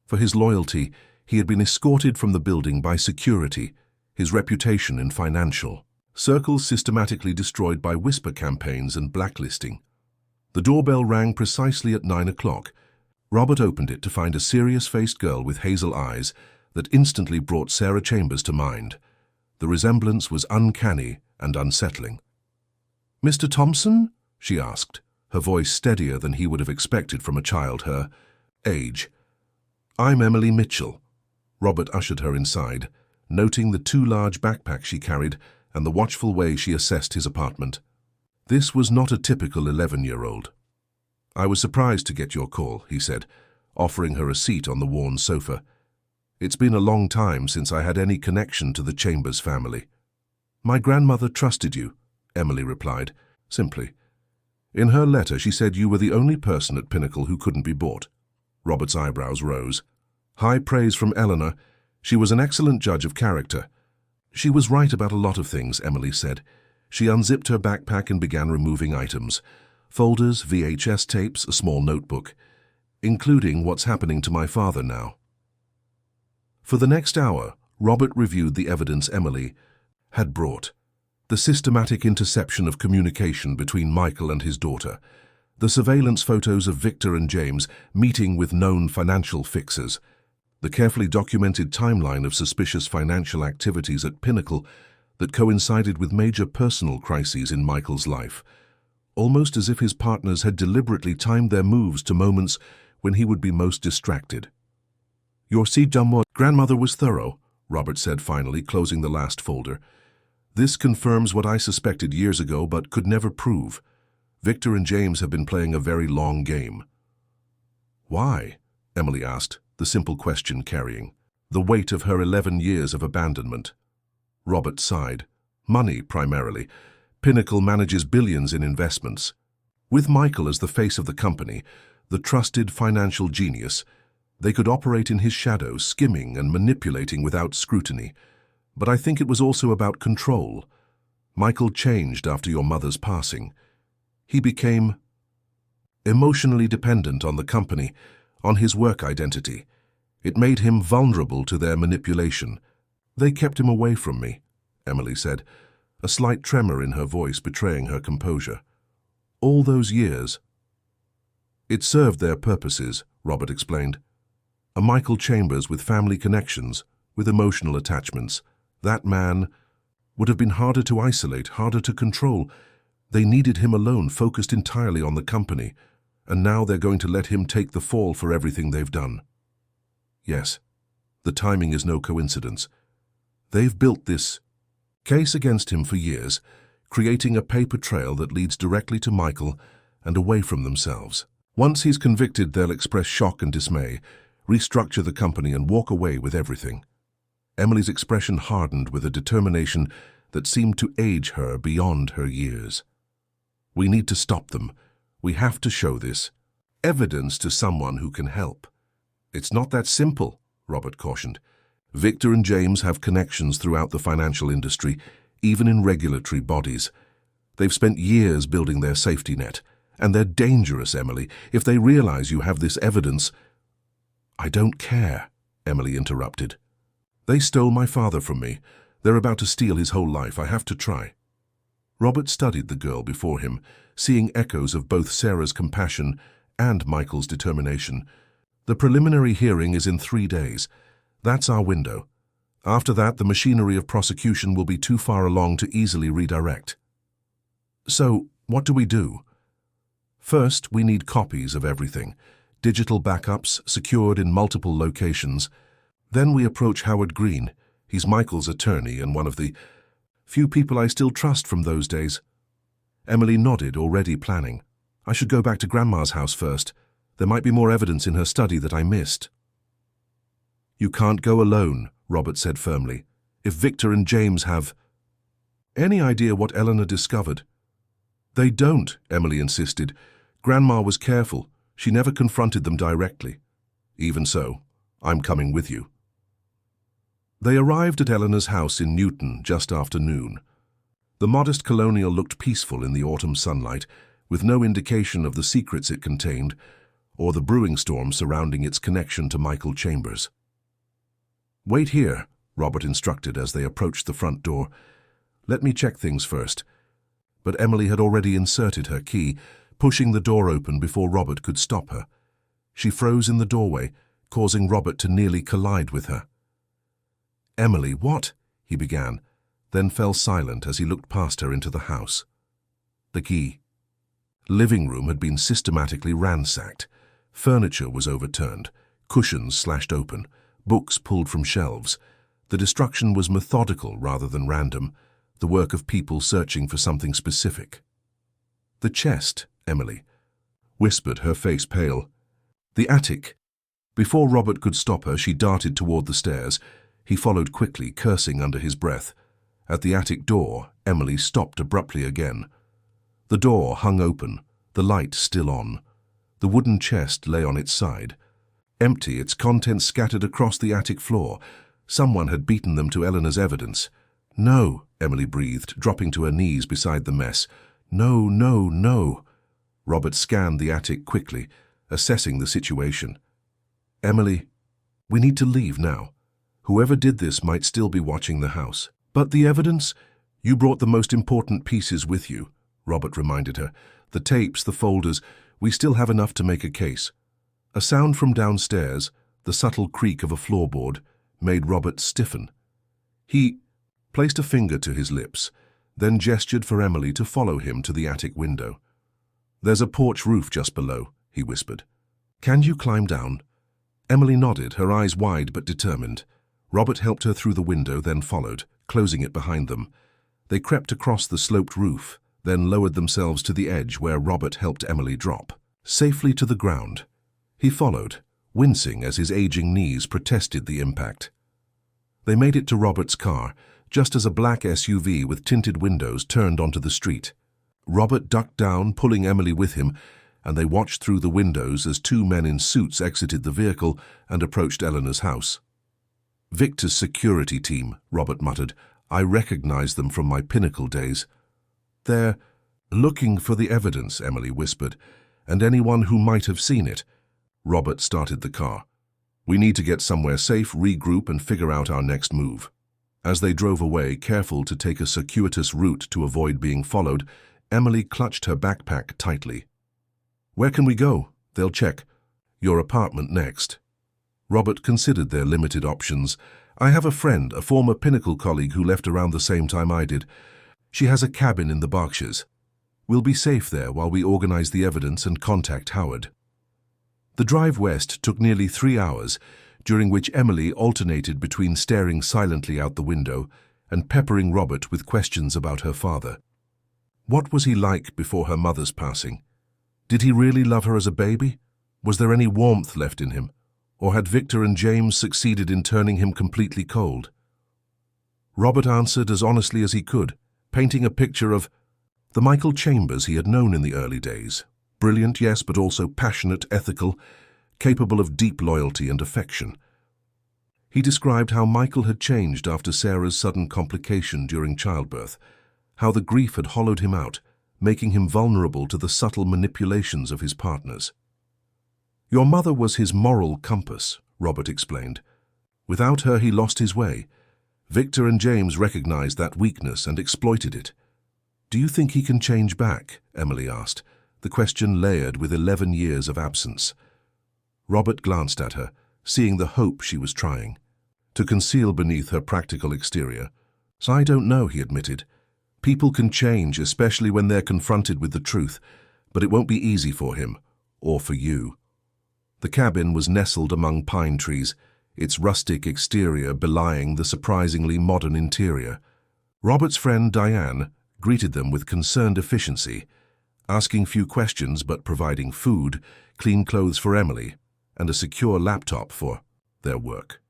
For his loyalty, he had been escorted from the building by security, his reputation in financial circles systematically destroyed by whisper campaigns and blacklisting. The doorbell rang precisely at 9 o'clock. Robert opened it to find a serious-faced girl with hazel eyes that instantly brought Sarah Chambers to mind. The resemblance was uncanny and unsettling. "Mr. Thompson?" she asked, her voice steadier than he would have expected from a child her age. "I'm Emily Mitchell." Robert ushered her inside, noting the 2 large backpacks she carried and the watchful way she assessed his apartment. This was not a typical 11-year-old. "I was surprised to get your call," he said, offering her a seat on the worn sofa. "It's been a long time since I had any connection to the Chambers family." "My grandmother trusted you," Emily replied, simply. "In her letter, she said you were the only person at Pinnacle who couldn't be bought." Robert's eyebrows rose. High praise from Eleanor. She was an excellent judge of character. "She was right about a lot of things," Emily said. She unzipped her backpack and began removing items. Folders, VHS tapes, a small notebook, including what's happening to my father now. For the next hour, Robert reviewed the evidence Emily had brought. The systematic interception of communication between Michael and his daughter, the surveillance photos of Victor and James meeting with known financial fixers, the carefully documented timeline of suspicious financial activities at Pinnacle that coincided with major personal crises in Michael's life, almost as if his partners had deliberately timed their moves to moments when he would be most distracted. "Your grandmother was thorough," Robert said finally, closing the last folder. "This confirms what I suspected years ago but could never prove. Victor and James have been playing a very long game." "Why?" Emily asked, the simple question carrying the weight of her 11 years of abandonment. Robert sighed. "Money, primarily. Pinnacle manages billions in investments. With Michael as the face of the company, the trusted financial genius, they could operate in his shadow, skimming and manipulating without scrutiny. But I think it was also about control. Michael changed after your mother's passing. He became emotionally dependent on the company, on his work identity. It made him vulnerable to their manipulation. They kept him away from me, Emily said, a slight tremor in her voice betraying her composure. All those years. It served their purposes, Robert explained. A Michael Chambers with family connections, with emotional attachments. That man would have been harder to isolate, harder to control. They needed him alone, focused entirely on the company, and now they're going to let him take the fall for everything they've done. Yes, the timing is no coincidence. They've built this case against him for years, creating a paper trail that leads directly to Michael and away from themselves. Once he's convicted, they'll express shock and dismay, restructure the company and walk away with everything. Emily's expression hardened with a determination that seemed to age her beyond her years. We need to stop them. We have to show this evidence to someone who can help. It's not that simple, Robert cautioned. Victor and James have connections throughout the financial industry, even in regulatory bodies. They've spent years building their safety net, and they're dangerous, Emily. If they realize you have this evidence— I don't care, Emily interrupted. They stole my father from me. They're about to steal his whole life. I have to try. Robert studied the girl before him, seeing echoes of both Sarah's compassion and Michael's determination. The preliminary hearing is in 3 days. That's our window. After that, the machinery of prosecution will be too far along to easily redirect. So, what do we do? First, we need copies of everything, digital backups secured in multiple locations. Then we approach Howard Green. He's Michael's attorney and one of the few people I still trust from those days. Emily nodded, already planning. I should go back to Grandma's house first. There might be more evidence in her study that I missed. You can't go alone, Robert said firmly. If Victor and James have any idea what Eleanor discovered— They don't, Emily insisted. Grandma was careful. She never confronted them directly. Even so, I'm coming with you. They arrived at Eleanor's house in Newton just after noon. The modest colonial looked peaceful in the autumn sunlight, with no indication of the secrets it contained or the brewing storm surrounding its connection to Michael Chambers. Wait here, Robert instructed as they approached the front door. Let me check things first. But Emily had already inserted her key, pushing the door open before Robert could stop her. She froze in the doorway, causing Robert to nearly collide with her. Emily, what? He began, then fell silent as he looked past her into the house. The key. Living room had been systematically ransacked. Furniture was overturned, cushions slashed open, books pulled from shelves. The destruction was methodical rather than random, the work of people searching for something specific. The chest, Emily whispered, her face pale. The attic. Before Robert could stop her, she darted toward the stairs. He followed quickly, cursing under his breath. At the attic door, Emily stopped abruptly again. The door hung open, the light still on. The wooden chest lay on its side. Empty, its contents scattered across the attic floor. Someone had beaten them to Eleanor's evidence. No, Emily breathed, dropping to her knees beside the mess. No, no, no. Robert scanned the attic quickly, assessing the situation. Emily, we need to leave now. Whoever did this might still be watching the house. But the evidence? You brought the most important pieces with you, Robert reminded her. The tapes, the folders, we still have enough to make a case. A sound from downstairs, the subtle creak of a floorboard, made Robert stiffen. He placed a finger to his lips, then gestured for Emily to follow him to the attic window. There's a porch roof just below, he whispered. Can you climb down? Emily nodded, her eyes wide but determined. Robert helped her through the window, then followed, closing it behind them. They crept across the sloped roof, then lowered themselves to the edge where Robert helped Emily drop, safely to the ground. He followed, wincing as his aging knees protested the impact. They made it to Robert's car, just as a black SUV with tinted windows turned onto the street. Robert ducked down, pulling Emily with him, and they watched through the windows as 2 men in suits exited the vehicle and approached Eleanor's house. Victor's security team, Robert muttered. I recognize them from my Pinnacle days. They're looking for the evidence, Emily whispered, and anyone who might have seen it. Robert started the car. We need to get somewhere safe, regroup, and figure out our next move. As they drove away, careful to take a circuitous route to avoid being followed, Emily clutched her backpack tightly. Where can we go? They'll check. Your apartment next. Robert considered their limited options. I have a friend, a former Pinnacle colleague who left around the same time I did. She has a cabin in the Berkshires. We'll be safe there while we organize the evidence and contact Howard. The drive west took nearly 3 hours, during which Emily alternated between staring silently out the window and peppering Robert with questions about her father. What was he like before her mother's passing? Did he really love her as a baby? Was there any warmth left in him? Or had Victor and James succeeded in turning him completely cold? Robert answered as honestly as he could, painting a picture of the Michael Chambers he had known in the early days. Brilliant, yes, but also passionate, ethical, capable of deep loyalty and affection. He described how Michael had changed after Sarah's sudden complication during childbirth, how the grief had hollowed him out, making him vulnerable to the subtle manipulations of his partners. Your mother was his moral compass, Robert explained. Without her, he lost his way. Victor and James recognized that weakness and exploited it. Do you think he can change back? Emily asked, the question layered with 11 years of absence. Robert glanced at her, seeing the hope she was trying to conceal beneath her practical exterior. So I don't know, he admitted. People can change, especially when they're confronted with the truth, but it won't be easy for him, or for you. The cabin was nestled among pine trees, its rustic exterior belying the surprisingly modern interior. Robert's friend Diane greeted them with concerned efficiency, asking few questions but providing food, clean clothes for Emily, and a secure laptop for their work.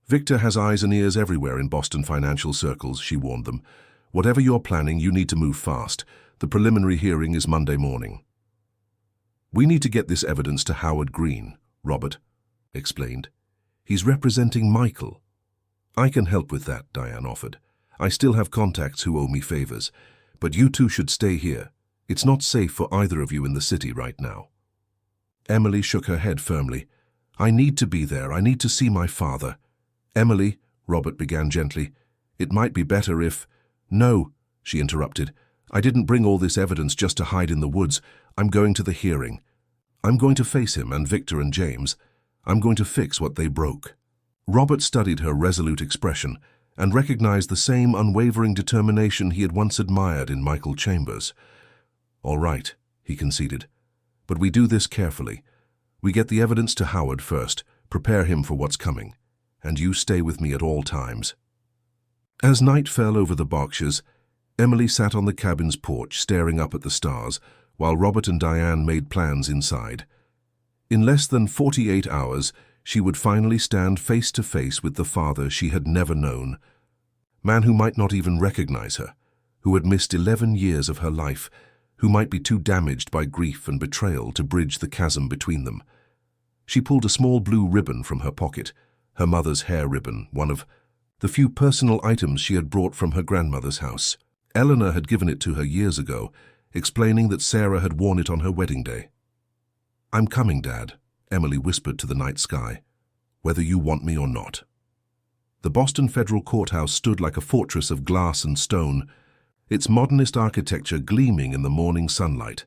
Victor has eyes and ears everywhere in Boston financial circles, she warned them. Whatever you're planning, you need to move fast. The preliminary hearing is Monday morning. We need to get this evidence to Howard Green, Robert explained. He's representing Michael. I can help with that, Diane offered. I still have contacts who owe me favors, but you two should stay here. It's not safe for either of you in the city right now. Emily shook her head firmly. I need to be there. I need to see my father. Emily, Robert began gently, it might be better if... No, she interrupted. I didn't bring all this evidence just to hide in the woods. I'm going to the hearing. I'm going to face him and Victor and James. I'm going to fix what they broke. Robert studied her resolute expression and recognized the same unwavering determination he had once admired in Michael Chambers. All right, he conceded. But we do this carefully. We get the evidence to Howard first, prepare him for what's coming, and you stay with me at all times. As night fell over the Berkshires, Emily sat on the cabin's porch staring up at the stars, while Robert and Diane made plans inside. In less than 48 hours, she would finally stand face to face with the father she had never known, man who might not even recognize her, who had missed 11 years of her life, who might be too damaged by grief and betrayal to bridge the chasm between them. She pulled a small blue ribbon from her pocket, her mother's hair ribbon, one of the few personal items she had brought from her grandmother's house. Eleanor had given it to her years ago, explaining that Sarah had worn it on her wedding day. I'm coming, Dad, Emily whispered to the night sky, whether you want me or not. The Boston Federal Courthouse stood like a fortress of glass and stone, its modernist architecture gleaming in the morning sunlight.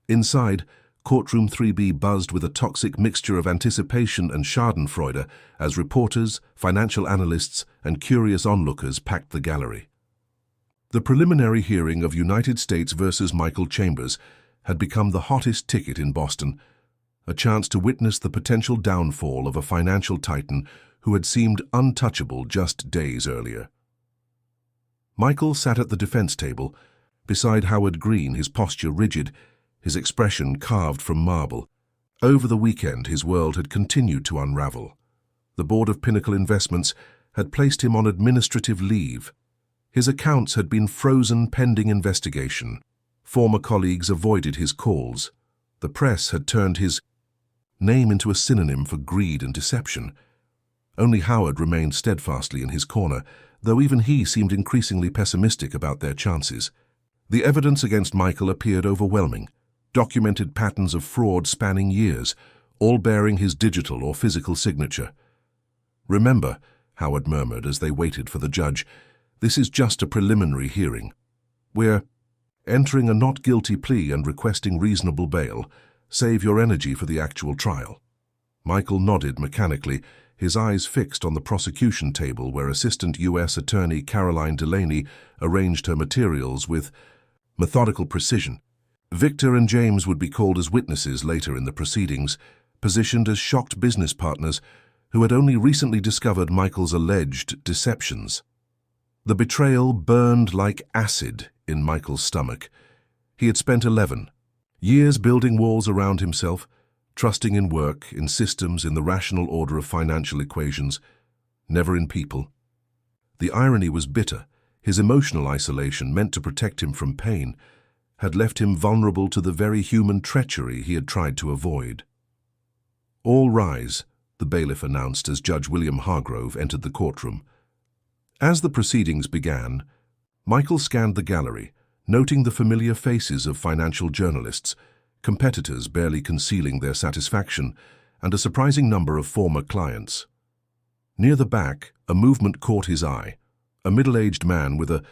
Inside, Courtroom 3B buzzed with a toxic mixture of anticipation and schadenfreude as reporters, financial analysts, and curious onlookers packed the gallery. The preliminary hearing of United States versus Michael Chambers had become the hottest ticket in Boston, a chance to witness the potential downfall of a financial titan who had seemed untouchable just days earlier. Michael sat at the defense table, beside Howard Green, his posture rigid, his expression carved from marble. Over the weekend, his world had continued to unravel. The Board of Pinnacle Investments had placed him on administrative leave. His accounts had been frozen pending investigation. Former colleagues avoided his calls. The press had turned his name into a synonym for greed and deception. Only Howard remained steadfastly in his corner, though even he seemed increasingly pessimistic about their chances. The evidence against Michael appeared overwhelming, documented patterns of fraud spanning years, all bearing his digital or physical signature. "Remember," Howard murmured as they waited for the judge, "this is just a preliminary hearing. We're entering a not guilty plea and requesting reasonable bail. Save your energy for the actual trial." Michael nodded mechanically, his eyes fixed on the prosecution table where Assistant U.S. Attorney Caroline Delaney arranged her materials with methodical precision. Victor and James would be called as witnesses later in the proceedings, positioned as shocked business partners who had only recently discovered Michael's alleged deceptions. The betrayal burned like acid in Michael's stomach. He had spent 11 years building walls around himself, trusting in work, in systems, in the rational order of financial equations, never in people. The irony was bitter. His emotional isolation, meant to protect him from pain, had left him vulnerable to the very human treachery he had tried to avoid. "All rise," the bailiff announced as Judge William Hargrove entered the courtroom. As the proceedings began, Michael scanned the gallery, noting the familiar faces of financial journalists, competitors barely concealing their satisfaction, and a surprising number of former clients. Near the back, a movement caught his eye. A middle-aged man with a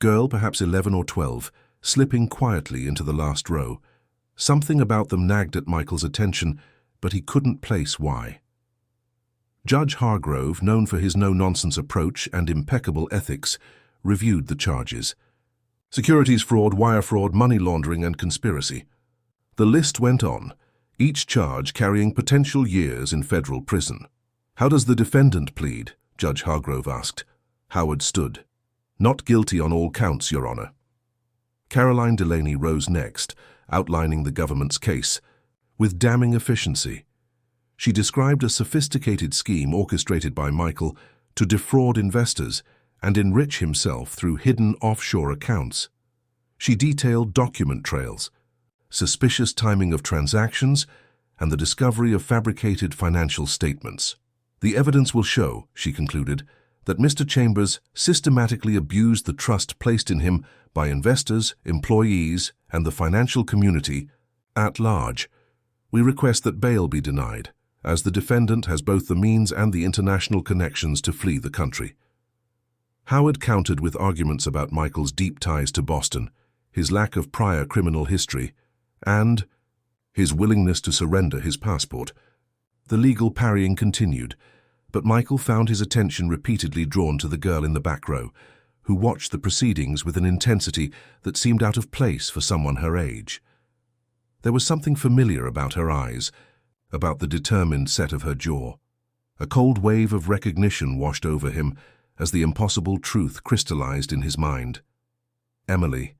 girl, perhaps 11 or 12, slipping quietly into the last row. Something about them nagged at Michael's attention, but he couldn't place why. Judge Hargrove, known for his no-nonsense approach and impeccable ethics, reviewed the charges. Securities fraud, wire fraud, money laundering, and conspiracy. The list went on, each charge carrying potential years in federal prison. "How does the defendant plead?" Judge Hargrove asked. Howard stood. "Not guilty on all counts, Your Honor." Caroline Delaney rose next, outlining the government's case. With damning efficiency, she described a sophisticated scheme orchestrated by Michael to defraud investors and enrich himself through hidden offshore accounts. She detailed document trails, suspicious timing of transactions, and the discovery of fabricated financial statements. "The evidence will show," she concluded, "that Mr. Chambers systematically abused the trust placed in him by investors, employees, and the financial community at large. We request that bail be denied, as the defendant has both the means and the international connections to flee the country." Howard countered with arguments about Michael's deep ties to Boston, his lack of prior criminal history, and his willingness to surrender his passport. The legal parrying continued, but Michael found his attention repeatedly drawn to the girl in the back row, who watched the proceedings with an intensity that seemed out of place for someone her age. There was something familiar about her eyes, about the determined set of her jaw. A cold wave of recognition washed over him as the impossible truth crystallized in his mind. Emily,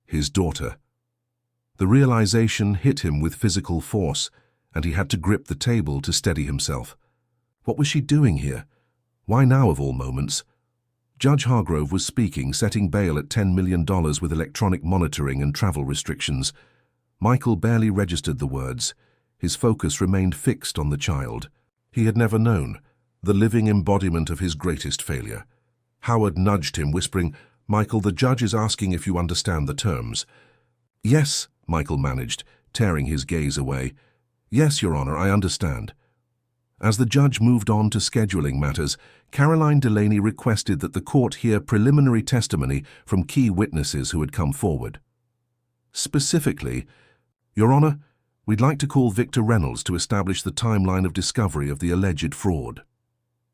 his daughter. The realization hit him with physical force, and he had to grip the table to steady himself. What was she doing here? Why now of all moments? Judge Hargrove was speaking, setting bail at $10 million with electronic monitoring and travel restrictions. Michael barely registered the words. His focus remained fixed on the child. He had never known, the living embodiment of his greatest failure. Howard nudged him, whispering, "Michael, the judge is asking if you understand the terms." "Yes," Michael managed, tearing his gaze away. "Yes, Your Honor, I understand." As the judge moved on to scheduling matters, Caroline Delaney requested that the court hear preliminary testimony from key witnesses who had come forward. Specifically, "Your Honor, we'd like to call Victor Reynolds to establish the timeline of discovery of the alleged fraud."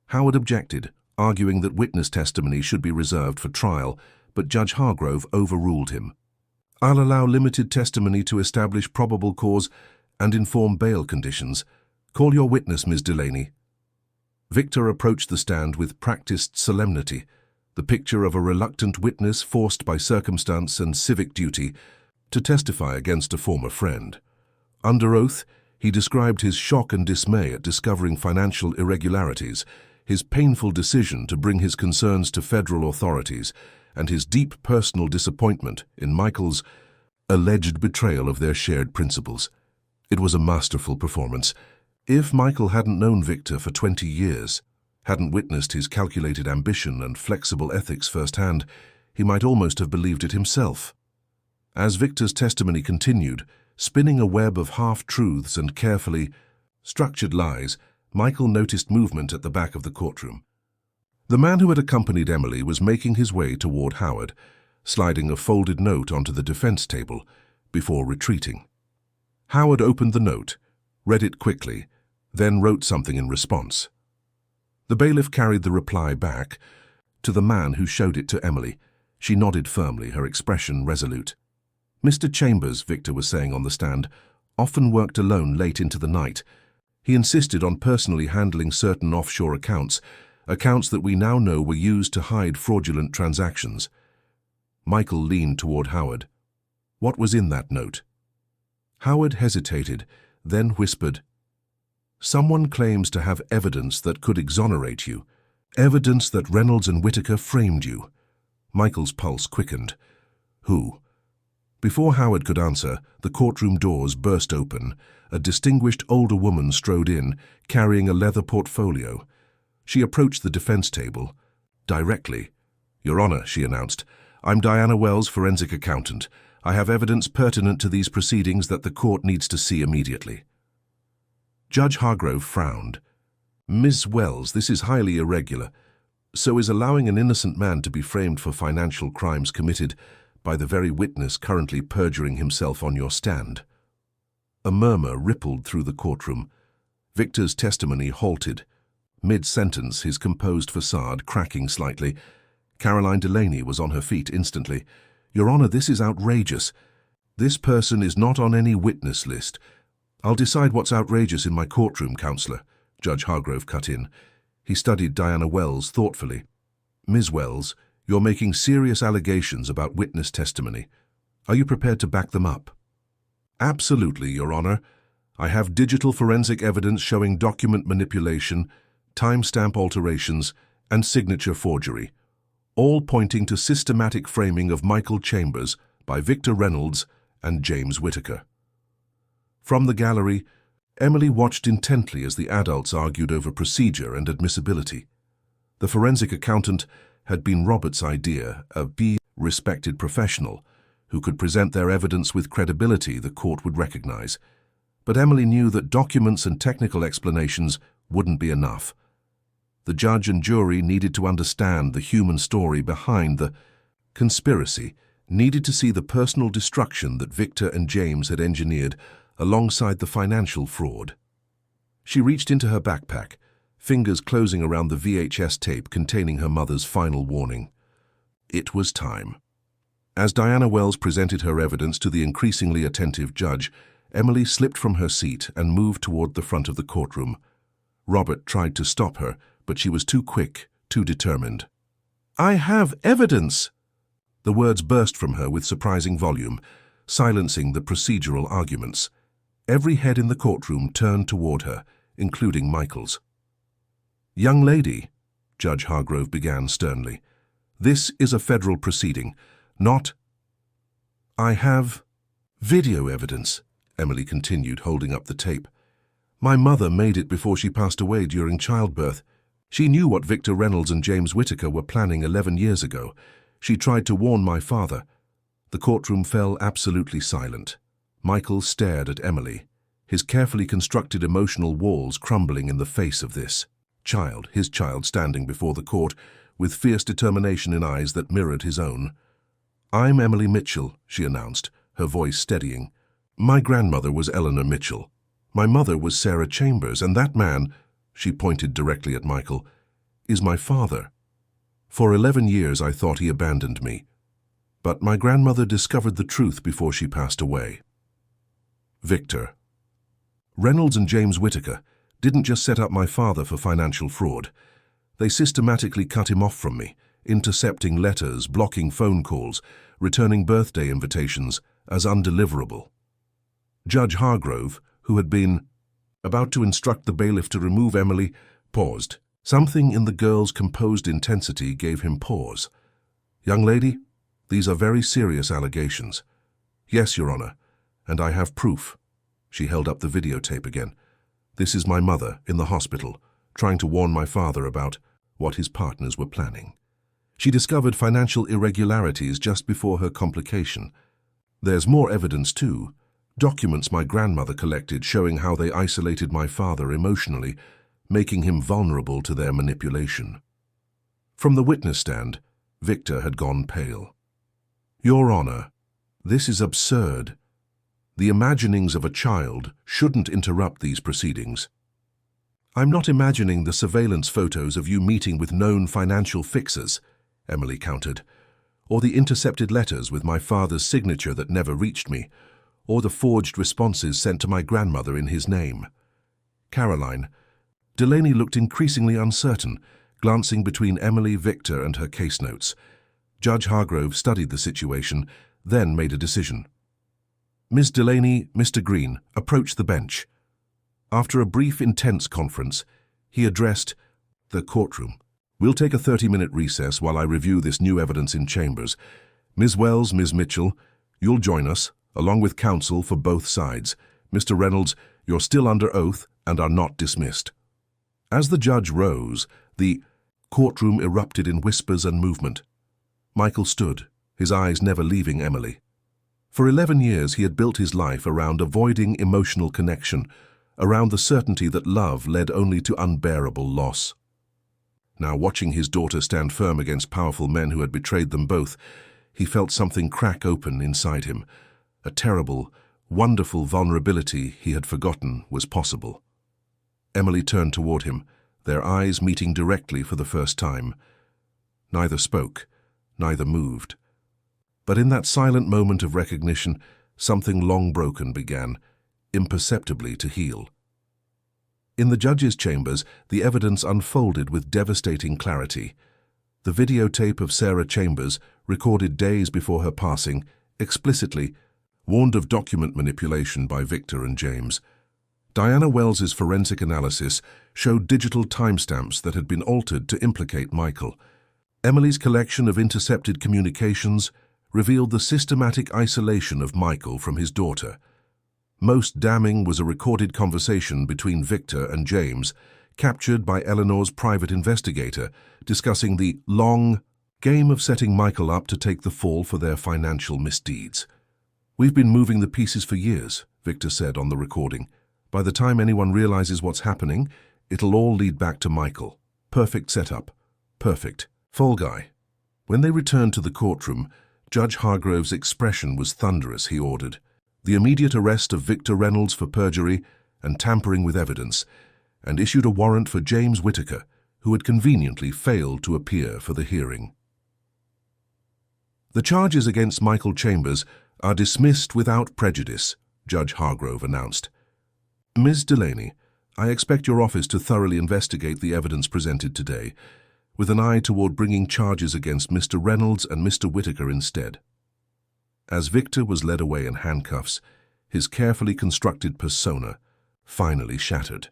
Howard objected, arguing that witness testimony should be reserved for trial, but Judge Hargrove overruled him. "I'll allow limited testimony to establish probable cause and inform bail conditions. Call your witness, Ms. Delaney." Victor approached the stand with practiced solemnity, the picture of a reluctant witness forced by circumstance and civic duty to testify against a former friend. Under oath, he described his shock and dismay at discovering financial irregularities, his painful decision to bring his concerns to federal authorities, and his deep personal disappointment in Michael's alleged betrayal of their shared principles. It was a masterful performance. If Michael hadn't known Victor for 20 years, hadn't witnessed his calculated ambition and flexible ethics firsthand, he might almost have believed it himself. As Victor's testimony continued, spinning a web of half-truths and carefully structured lies, Michael noticed movement at the back of the courtroom. The man who had accompanied Emily was making his way toward Howard, sliding a folded note onto the defense table before retreating. Howard opened the note, read it quickly, then wrote something in response. The bailiff carried the reply back to the man who showed it to Emily. She nodded firmly, her expression resolute. Mr. Chambers, Victor was saying on the stand, often worked alone late into the night. He insisted on personally handling certain offshore accounts that we now know were used to hide fraudulent transactions. Michael leaned toward Howard. What was in that note? Howard hesitated, then whispered, "Someone claims to have evidence that could exonerate you, evidence that Reynolds and Whitaker framed you." Michael's pulse quickened. Who? Before Howard could answer, the courtroom doors burst open. A distinguished older woman strode in, carrying a leather portfolio. She approached the defense table. Directly. "Your Honor," she announced, "I'm Diana Wells, forensic accountant. I have evidence pertinent to these proceedings that the court needs to see immediately." Judge Hargrove frowned. "Ms. Wells, this is highly irregular. So is allowing an innocent man to be framed for financial crimes committed by the very witness currently perjuring himself on your stand." A murmur rippled through the courtroom. Victor's testimony halted. Mid-sentence, his composed facade cracking slightly. Caroline Delaney was on her feet instantly. "Your Honor, this is outrageous. This person is not on any witness list." "I'll decide what's outrageous in my courtroom, Counselor," Judge Hargrove cut in. He studied Diana Wells thoughtfully. "Ms. Wells, you're making serious allegations about witness testimony. Are you prepared to back them up?" "Absolutely, Your Honor. I have digital forensic evidence showing document manipulation, timestamp alterations, and signature forgery, all pointing to systematic framing of Michael Chambers by Victor Reynolds and James Whitaker." From the gallery, Emily watched intently as the adults argued over procedure and admissibility. The forensic accountant had been Robert's idea, a respected professional who could present their evidence with credibility the court would recognize. But Emily knew that documents and technical explanations wouldn't be enough. The judge and jury needed to understand the human story behind the conspiracy, needed to see the personal destruction that Victor and James had engineered alongside the financial fraud. She reached into her backpack, fingers closing around the VHS tape containing her mother's final warning. It was time. As Diana Wells presented her evidence to the increasingly attentive judge, Emily slipped from her seat and moved toward the front of the courtroom. Robert tried to stop her, but she was too quick, too determined. "I have evidence!" The words burst from her with surprising volume, silencing the procedural arguments. Every head in the courtroom turned toward her, including Michael's. "Young lady," Judge Hargrove began sternly, "this is a federal proceeding, not—" "I have video evidence," Emily continued, holding up the tape. "My mother made it before she passed away during childbirth. She knew what Victor Reynolds and James Whitaker were planning 11 years ago. She tried to warn my father." The courtroom fell absolutely silent. Michael stared at Emily, his carefully constructed emotional walls crumbling in the face of this child, his child standing before the court, with fierce determination in eyes that mirrored his own. "I'm Emily Mitchell," she announced, her voice steadying. "My grandmother was Eleanor Mitchell. My mother was Sarah Chambers, and that man," she pointed directly at Michael, "is my father. For 11 years I thought he abandoned me. But my grandmother discovered the truth before she passed away." Victor. Reynolds and James Whitaker didn't just set up my father for financial fraud. They systematically cut him off from me, intercepting letters, blocking phone calls, returning birthday invitations as undeliverable. Judge Hargrove, who had been about to instruct the bailiff to remove Emily, paused. Something in the girl's composed intensity gave him pause. "Young lady, these are very serious allegations." "Yes, Your Honor, and I have proof." She held up the videotape again. "This is my mother in the hospital. trying to warn my father about what his partners were planning. She discovered financial irregularities just before her complication. There's more evidence too. Documents my grandmother collected showing how they isolated my father emotionally, making him vulnerable to their manipulation. From the witness stand, Victor had gone pale. Your Honor, this is absurd. The imaginings of a child shouldn't interrupt these proceedings. I'm not imagining the surveillance photos of you meeting with known financial fixers, Emily countered, or the intercepted letters with my father's signature that never reached me, or the forged responses sent to my grandmother in his name. Caroline. Delaney looked increasingly uncertain, glancing between Emily, Victor, and her case notes. Judge Hargrove studied the situation, then made a decision. Miss Delaney, Mr. Green, approached the bench. After a brief, intense conference, he addressed the courtroom. We'll take a 30-minute recess while I review this new evidence in chambers. Ms. Wells, Ms. Mitchell, you'll join us, along with counsel for both sides. Mr. Reynolds, you're still under oath and are not dismissed. As the judge rose, the courtroom erupted in whispers and movement. Michael stood, his eyes never leaving Emily. For 11 years he had built his life around avoiding emotional connection, around the certainty that love led only to unbearable loss. Now, watching his daughter stand firm against powerful men who had betrayed them both, he felt something crack open inside him. A terrible, wonderful vulnerability he had forgotten was possible. Emily turned toward him, their eyes meeting directly for the first time. Neither spoke, neither moved. But in that silent moment of recognition, something long broken began, imperceptibly to heal. In the judge's chambers, the evidence unfolded with devastating clarity. The videotape of Sarah Chambers, recorded days before her passing, explicitly warned of document manipulation by Victor and James. Diana Wells's forensic analysis showed digital timestamps that had been altered to implicate Michael. Emily's collection of intercepted communications revealed the systematic isolation of Michael from his daughter. Most damning was a recorded conversation between Victor and James, captured by Eleanor's private investigator, discussing the long game of setting Michael up to take the fall for their financial misdeeds. We've been moving the pieces for years, Victor said on the recording. By the time anyone realizes what's happening, it'll all lead back to Michael. Perfect setup. Perfect. Fall guy. When they returned to the courtroom, Judge Hargrove's expression was thunderous. He ordered the immediate arrest of Victor Reynolds for perjury and tampering with evidence, and issued a warrant for James Whitaker, who had conveniently failed to appear for the hearing. The charges against Michael Chambers are dismissed without prejudice, Judge Hargrove announced. Ms. Delaney, I expect your office to thoroughly investigate the evidence presented today, with an eye toward bringing charges against Mr. Reynolds and Mr. Whitaker instead. As Victor was led away in handcuffs, his carefully constructed persona finally shattered.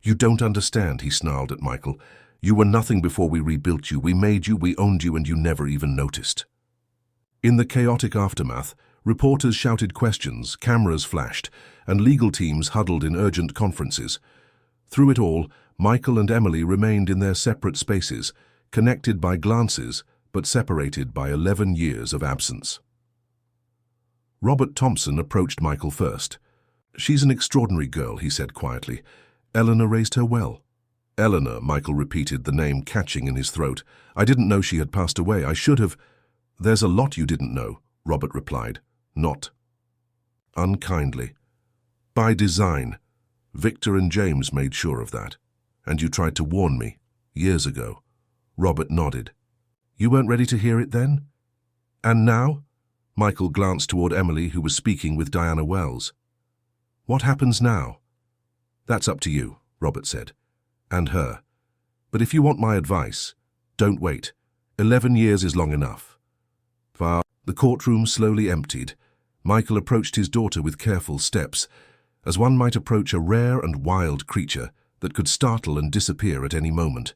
You don't understand, he snarled at Michael. You were nothing before we rebuilt you. We made you, we owned you, and you never even noticed. In the chaotic aftermath, reporters shouted questions, cameras flashed, and legal teams huddled in urgent conferences. Through it all, Michael and Emily remained in their separate spaces, connected by glances, but separated by 11 years of absence. Robert Thompson approached Michael first. She's an extraordinary girl, he said quietly. Eleanor raised her well. Eleanor, Michael repeated, the name catching in his throat. I didn't know she had passed away. I should have. There's a lot you didn't know, Robert replied. Not. Unkindly. By design. Victor and James made sure of that. And you tried to warn me, years ago. Robert nodded. You weren't ready to hear it then? And now? Michael glanced toward Emily, who was speaking with Diana Wells. What happens now? That's up to you, Robert said. And her. But if you want my advice, don't wait. 11 years is long enough. The courtroom slowly emptied. Michael approached his daughter with careful steps, as one might approach a rare and wild creature that could startle and disappear at any moment.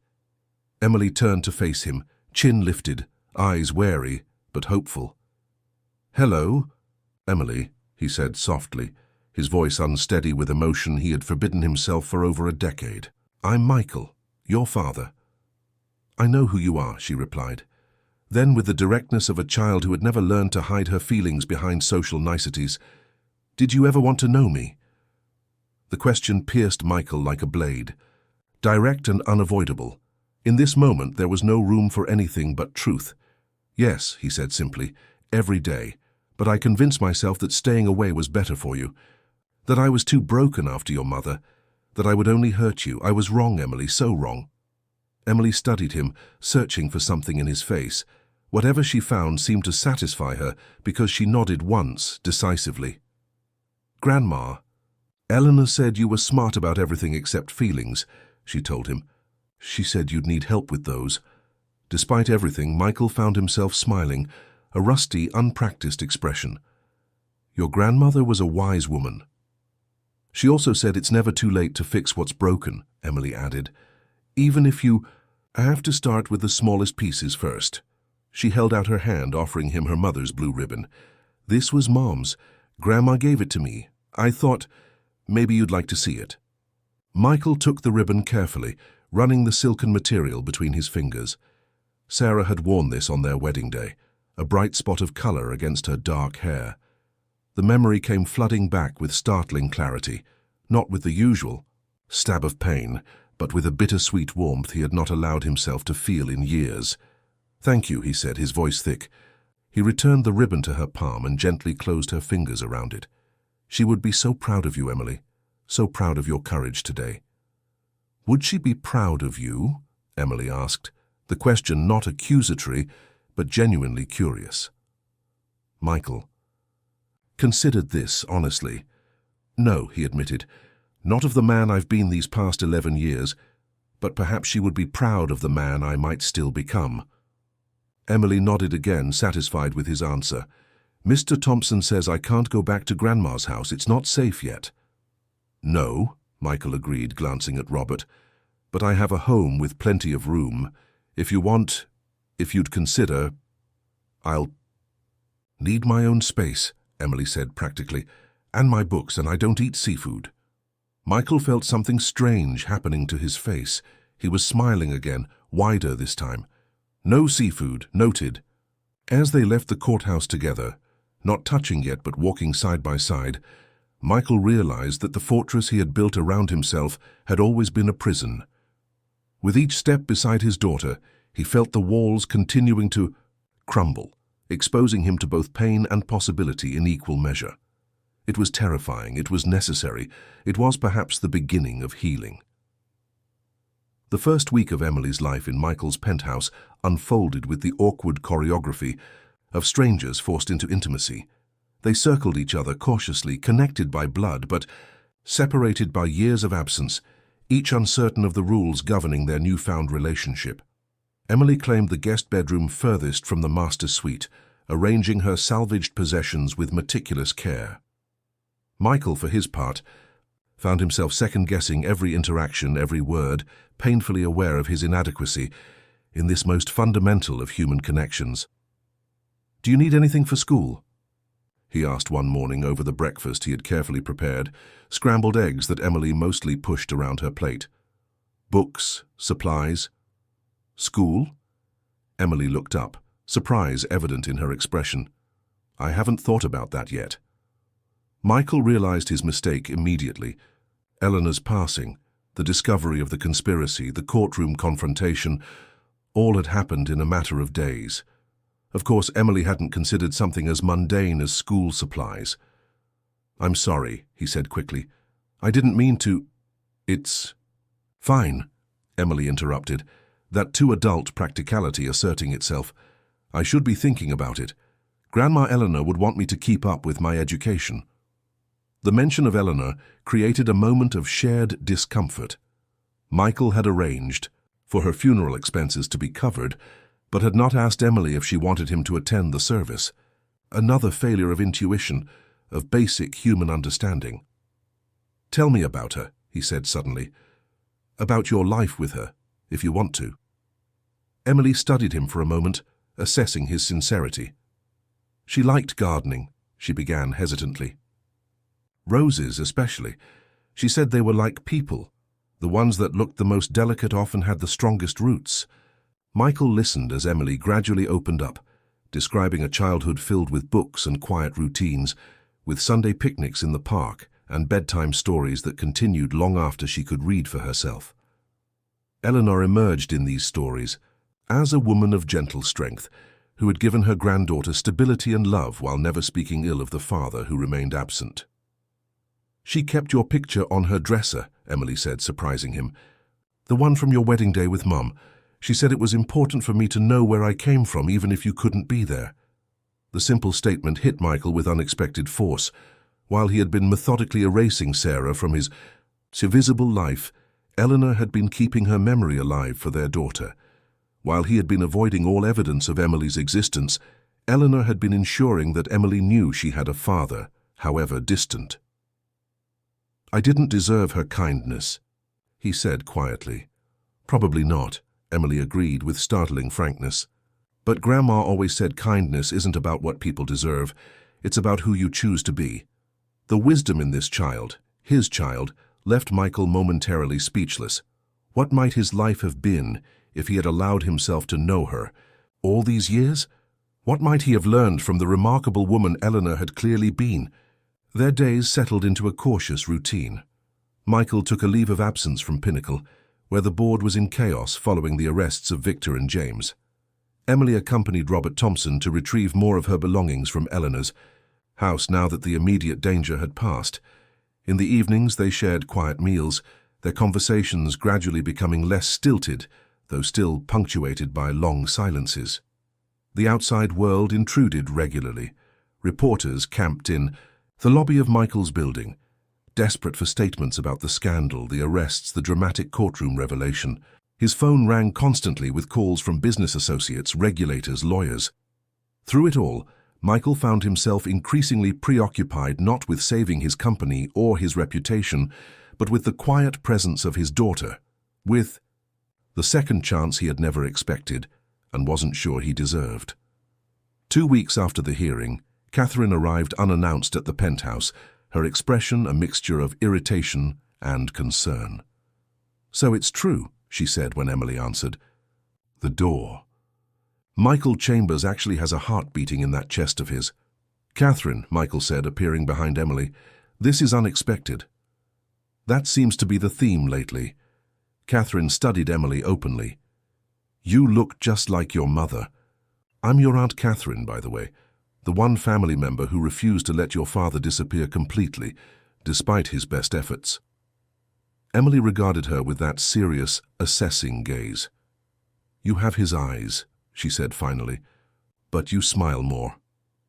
Emily turned to face him, chin lifted, eyes wary but hopeful. Hello, Emily, he said softly, his voice unsteady with emotion he had forbidden himself for over a decade. I'm Michael. Your father. I know who you are, she replied. Then, with the directness of a child who had never learned to hide her feelings behind social niceties, did you ever want to know me? The question pierced Michael like a blade, direct and unavoidable. In this moment, there was no room for anything but truth. Yes, he said simply, every day, but I convinced myself that staying away was better for you, that I was too broken after your mother, that I would only hurt you. I was wrong, Emily, so wrong. Emily studied him, searching for something in his face. Whatever she found seemed to satisfy her because she nodded once, decisively. Grandma, Eleanor said you were smart about everything except feelings, she told him. She said you'd need help with those. Despite everything, Michael found himself smiling, a rusty, unpracticed expression. Your grandmother was a wise woman. She also said it's never too late to fix what's broken, Emily added. Even if you have to start with the smallest pieces first. She held out her hand, offering him her mother's blue ribbon. This was Mom's. Grandma gave it to me. I thought maybe you'd like to see it. Michael took the ribbon carefully, running the silken material between his fingers. Sarah had worn this on their wedding day, a bright spot of color against her dark hair. The memory came flooding back with startling clarity, not with the usual stab of pain, but with a bittersweet warmth he had not allowed himself to feel in years. Thank you, he said, his voice thick. He returned the ribbon to her palm and gently closed her fingers around it. She would be so proud of you, Emily, so proud of your courage today. Would she be proud of you? Emily asked, the question not accusatory, but genuinely curious. Michael considered this honestly. No, he admitted, not of the man I've been these past 11 years, but perhaps she would be proud of the man I might still become. Emily nodded again, satisfied with his answer. Mr. Thompson says I can't go back to Grandma's house. It's not safe yet. No, Michael agreed, glancing at Robert, but I have a home with plenty of room. If you'd consider, I'll need my own space, Emily said practically, and my books, and I don't eat seafood. Michael felt something strange happening to his face. He was smiling again, wider this time. No seafood, noted. As they left the courthouse together, not touching yet but walking side by side, Michael realized that the fortress he had built around himself had always been a prison. With each step beside his daughter, he felt the walls continuing to crumble, exposing him to both pain and possibility in equal measure. It was terrifying, it was necessary, it was perhaps the beginning of healing. The first week of Emily's life in Michael's penthouse unfolded with the awkward choreography of strangers forced into intimacy. They circled each other cautiously, connected by blood, but separated by years of absence, each uncertain of the rules governing their newfound relationship. Emily claimed the guest bedroom furthest from the master suite, arranging her salvaged possessions with meticulous care. Michael, for his part, found himself second-guessing every interaction, every word, painfully aware of his inadequacy in this most fundamental of human connections. "Do you need anything for school?" he asked one morning over the breakfast he had carefully prepared, scrambled eggs that Emily mostly pushed around her plate. "Books, supplies, school?" Emily looked up, surprise evident in her expression. "I haven't thought about that yet." Michael realized his mistake immediately. Eleanor's passing, the discovery of the conspiracy, the courtroom confrontation, all had happened in a matter of days. Of course, Emily hadn't considered something as mundane as school supplies. "I'm sorry," he said quickly. "I didn't mean to—" "It's fine," Emily interrupted, that too adult practicality asserting itself. "I should be thinking about it. Grandma Eleanor would want me to keep up with my education." The mention of Eleanor created a moment of shared discomfort. Michael had arranged for her funeral expenses to be covered, but had not asked Emily if she wanted him to attend the service. Another failure of intuition, of basic human understanding. "Tell me about her," he said suddenly. "About your life with her, if you want to." Emily studied him for a moment, assessing his sincerity. She liked gardening, she began hesitantly. Roses especially. She said they were like people. The ones that looked the most delicate often had the strongest roots. Michael listened as Emily gradually opened up, describing a childhood filled with books and quiet routines, with Sunday picnics in the park and bedtime stories that continued long after she could read for herself. Eleanor emerged in these stories as a woman of gentle strength, who had given her granddaughter stability and love while never speaking ill of the father who remained absent. "She kept your picture on her dresser," Emily said, surprising him. "The one from your wedding day with Mum. She said it was important for me to know where I came from, even if you couldn't be there." The simple statement hit Michael with unexpected force. While he had been methodically erasing Sarah from his visible life, Eleanor had been keeping her memory alive for their daughter. While he had been avoiding all evidence of Emily's existence, Eleanor had been ensuring that Emily knew she had a father, however distant. "I didn't deserve her kindness," he said quietly. "Probably not," Emily agreed with startling frankness. "But Grandma always said kindness isn't about what people deserve, it's about who you choose to be." The wisdom in this child, his child, left Michael momentarily speechless. What might his life have been if he had allowed himself to know her? All these years? What might he have learned from the remarkable woman Eleanor had clearly been? Their days settled into a cautious routine. Michael took a leave of absence from Pinnacle, where the board was in chaos following the arrests of Victor and James. Emily accompanied Robert Thompson to retrieve more of her belongings from Eleanor's house now that the immediate danger had passed. In the evenings they shared quiet meals, their conversations gradually becoming less stilted, though still punctuated by long silences. The outside world intruded regularly. Reporters camped in the lobby of Michael's building, desperate for statements about the scandal, the arrests, the dramatic courtroom revelation. His phone rang constantly with calls from business associates, regulators, lawyers. Through it all, Michael found himself increasingly preoccupied not with saving his company or his reputation, but with the quiet presence of his daughter, with the second chance he had never expected and wasn't sure he deserved. 2 weeks after the hearing, Catherine arrived unannounced at the penthouse, her expression a mixture of irritation and concern. "So it's true," she said when Emily answered. The door. "Michael Chambers actually has a heart beating in that chest of his." "Catherine," Michael said, appearing behind Emily, "this is unexpected." "That seems to be the theme lately." Catherine studied Emily openly. "You look just like your mother." "I'm your Aunt Catherine, by the way, the one family member who refused to let your father disappear completely, despite his best efforts." Emily regarded her with that serious, assessing gaze. "You have his eyes," she said finally, "but you smile more."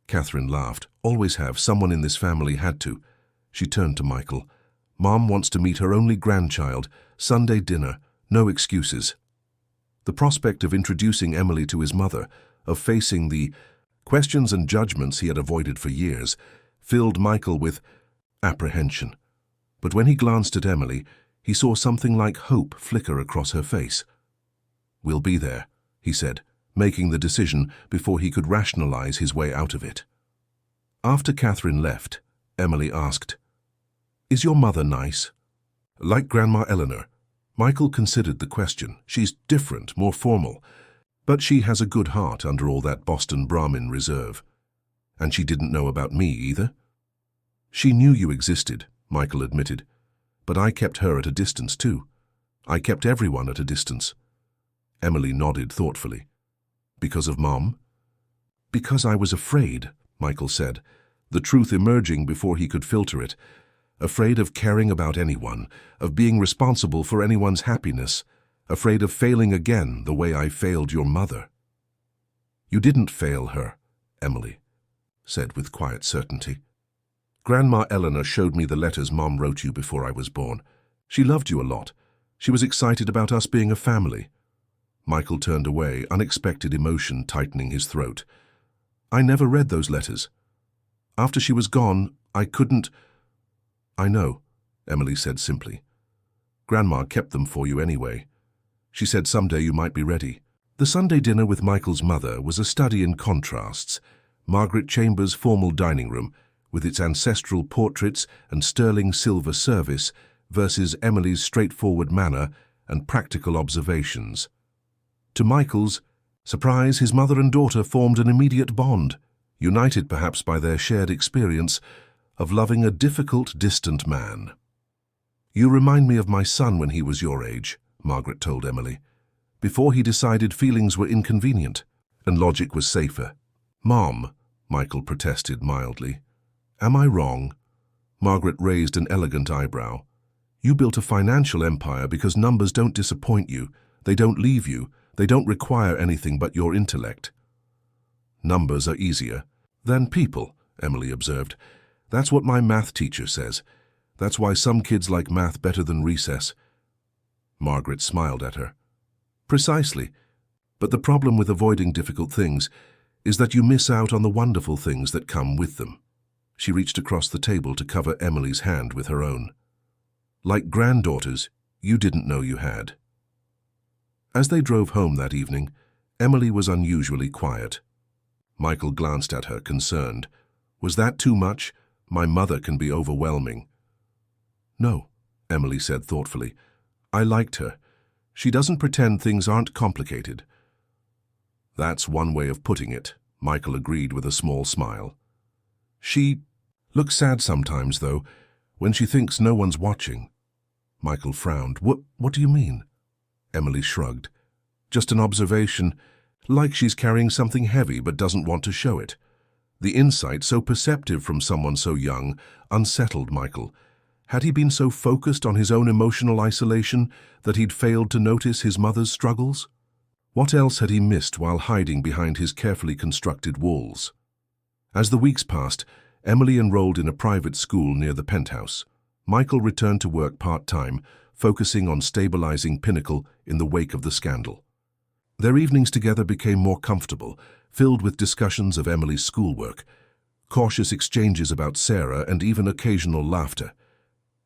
Catherine laughed. "Always have. Someone in this family had to." She turned to Michael. "Mom wants to meet her only grandchild. Sunday dinner. No excuses." The prospect of introducing Emily to his mother, of facing the questions and judgments he had avoided for years, filled Michael with apprehension. But when he glanced at Emily, he saw something like hope flicker across her face. "We'll be there," he said, making the decision before he could rationalize his way out of it. After Catherine left, Emily asked, "Is your mother nice?" "Like Grandma Eleanor." Michael considered the question. "She's different, more formal. But she has a good heart under all that Boston Brahmin reserve." "And she didn't know about me either?" "She knew you existed," Michael admitted. "But I kept her at a distance too. I kept everyone at a distance." Emily nodded thoughtfully. "Because of Mom?" "Because I was afraid," Michael said, the truth emerging before he could filter it. "Afraid of caring about anyone, of being responsible for anyone's happiness, afraid of failing again the way I failed your mother." "You didn't fail her," Emily said with quiet certainty. "Grandma Eleanor showed me the letters Mom wrote you before I was born. She loved you a lot. She was excited about us being a family." Michael turned away, unexpected emotion tightening his throat. "I never read those letters. After she was gone, I couldn't—" "I know," Emily said simply. "Grandma kept them for you anyway. She said someday you might be ready." The Sunday dinner with Michael's mother was a study in contrasts. Margaret Chambers' formal dining room, with its ancestral portraits and sterling silver service, versus Emily's straightforward manner and practical observations. To Michael's surprise, his mother and daughter formed an immediate bond, united perhaps by their shared experience of loving a difficult, distant man. "You remind me of my son when he was your age," Margaret told Emily. "Before he decided feelings were inconvenient and logic was safer." "Mom," Michael protested mildly. "Am I wrong?" Margaret raised an elegant eyebrow. "You built a financial empire because numbers don't disappoint you, they don't leave you, they don't require anything but your intellect." "Numbers are easier than people," Emily observed. "That's what my math teacher says. That's why some kids like math better than recess." Margaret smiled at her. "Precisely. But the problem with avoiding difficult things is that you miss out on the wonderful things that come with them." She reached across the table to cover Emily's hand with her own. "Like granddaughters you didn't know you had." As they drove home that evening, Emily was unusually quiet. Michael glanced at her, concerned. "Was that too much? My mother can be overwhelming." "No," Emily said thoughtfully. "I liked her. She doesn't pretend things aren't complicated." "That's one way of putting it," Michael agreed with a small smile. "She looks sad sometimes, though, when she thinks no one's watching." Michael frowned. What do you mean?" Emily shrugged. "Just an observation, like she's carrying something heavy but doesn't want to show it." The insight, so perceptive from someone so young, unsettled Michael. Had he been so focused on his own emotional isolation that he'd failed to notice his mother's struggles? What else had he missed while hiding behind his carefully constructed walls? As the weeks passed, Emily enrolled in a private school near the penthouse. Michael returned to work part-time, focusing on stabilizing Pinnacle in the wake of the scandal. Their evenings together became more comfortable, filled with discussions of Emily's schoolwork, cautious exchanges about Sarah, and even occasional laughter.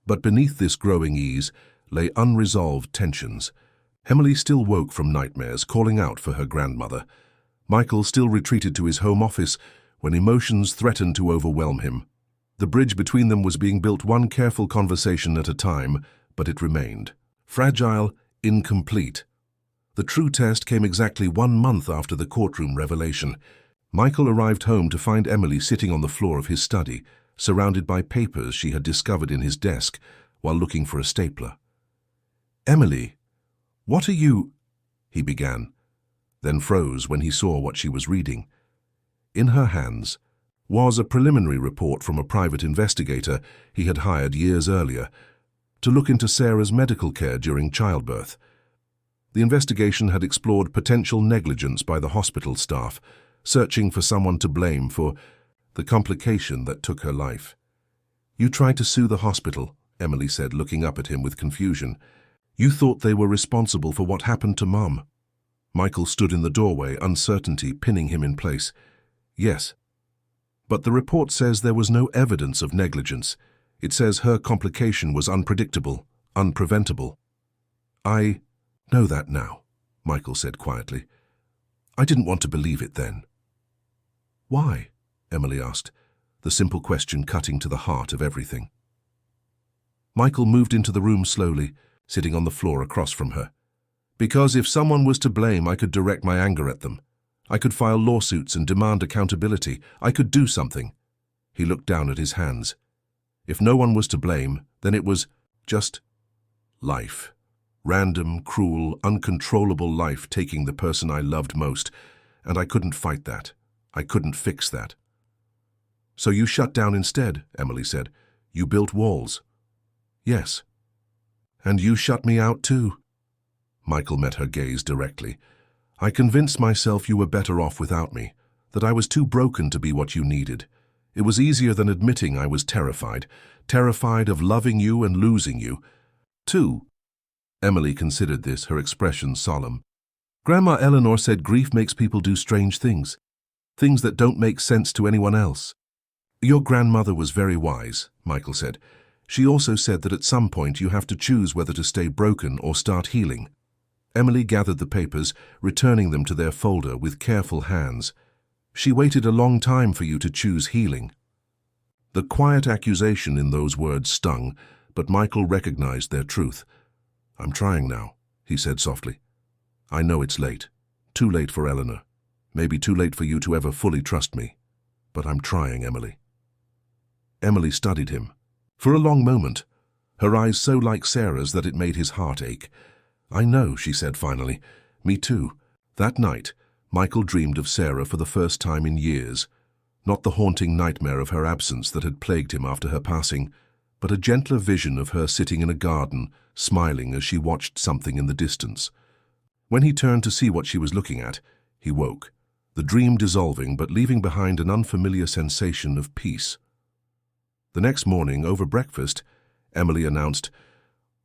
But beneath this growing ease lay unresolved tensions. Emily still woke from nightmares, calling out for her grandmother. Michael still retreated to his home office when emotions threatened to overwhelm him. The bridge between them was being built one careful conversation at a time, but it remained fragile, incomplete. The true test came exactly 1 month after the courtroom revelation. Michael arrived home to find Emily sitting on the floor of his study, surrounded by papers she had discovered in his desk while looking for a stapler. "Emily, what are you—" he began, then froze when he saw what she was reading. In her hands was a preliminary report from a private investigator he had hired years earlier to look into Sarah's medical care during childbirth. The investigation had explored potential negligence by the hospital staff, searching for someone to blame for the complication that took her life. "You tried to sue the hospital," Emily said, looking up at him with confusion. "You thought they were responsible for what happened to Mom." Michael stood in the doorway, uncertainty pinning him in place. "Yes. But the report says there was no evidence of negligence. It says her complication was unpredictable, unpreventable." "I know that now," Michael said quietly. "I didn't want to believe it then." "Why?" Emily asked, the simple question cutting to the heart of everything. Michael moved into the room slowly, sitting on the floor across from her. "Because if someone was to blame, I could direct my anger at them. I could file lawsuits and demand accountability. I could do something." He looked down at his hands. "If no one was to blame, then it was just life. Random, cruel, uncontrollable life taking the person I loved most, and I couldn't fight that. I couldn't fix that." "So you shut down instead," Emily said. "You built walls." "Yes." "And you shut me out too." Michael met her gaze directly. "I convinced myself you were better off without me, that I was too broken to be what you needed. It was easier than admitting I was terrified of loving you and losing you, too." Emily considered this, her expression solemn. "Grandma Eleanor said grief makes people do strange things that don't make sense to anyone else." "Your grandmother was very wise," Michael said. "She also said that at some point you have to choose whether to stay broken or start healing." Emily gathered the papers, returning them to their folder with careful hands. "She waited a long time for you to choose healing." The quiet accusation in those words stung, but Michael recognized their truth. "I'm trying now," he said softly. "I know it's late. Too late for Eleanor. Maybe too late for you to ever fully trust me. But I'm trying, Emily." Emily studied him. For a long moment, her eyes so like Sarah's that it made his heart ache. "I know," she said finally. "Me too." That night, Michael dreamed of Sarah for the first time in years. Not the haunting nightmare of her absence that had plagued him after her passing, but a gentler vision of her sitting in a garden, smiling as she watched something in the distance. When he turned to see what she was looking at, he woke, the dream dissolving but leaving behind an unfamiliar sensation of peace. The next morning, over breakfast, Emily announced,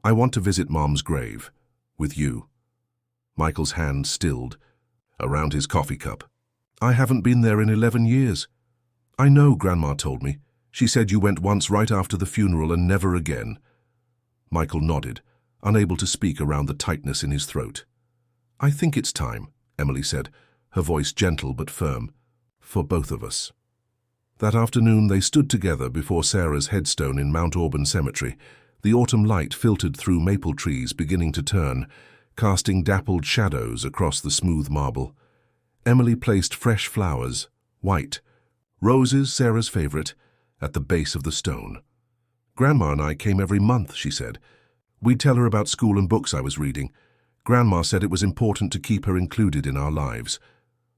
"I want to visit Mom's grave. With you." Michael's hand stilled around his coffee cup. "I haven't been there in 11 years. "I know, Grandma told me. She said you went once right after the funeral and never again." Michael nodded, unable to speak around the tightness in his throat. "I think it's time," Emily said, her voice gentle but firm, "for both of us." That afternoon they stood together before Sarah's headstone in Mount Auburn Cemetery. The autumn light filtered through maple trees beginning to turn, casting dappled shadows across the smooth marble. Emily placed fresh flowers, white, roses, Sarah's favorite, at the base of the stone. "Grandma and I came every month," she said. "We'd tell her about school and books I was reading. Grandma said it was important to keep her included in our lives."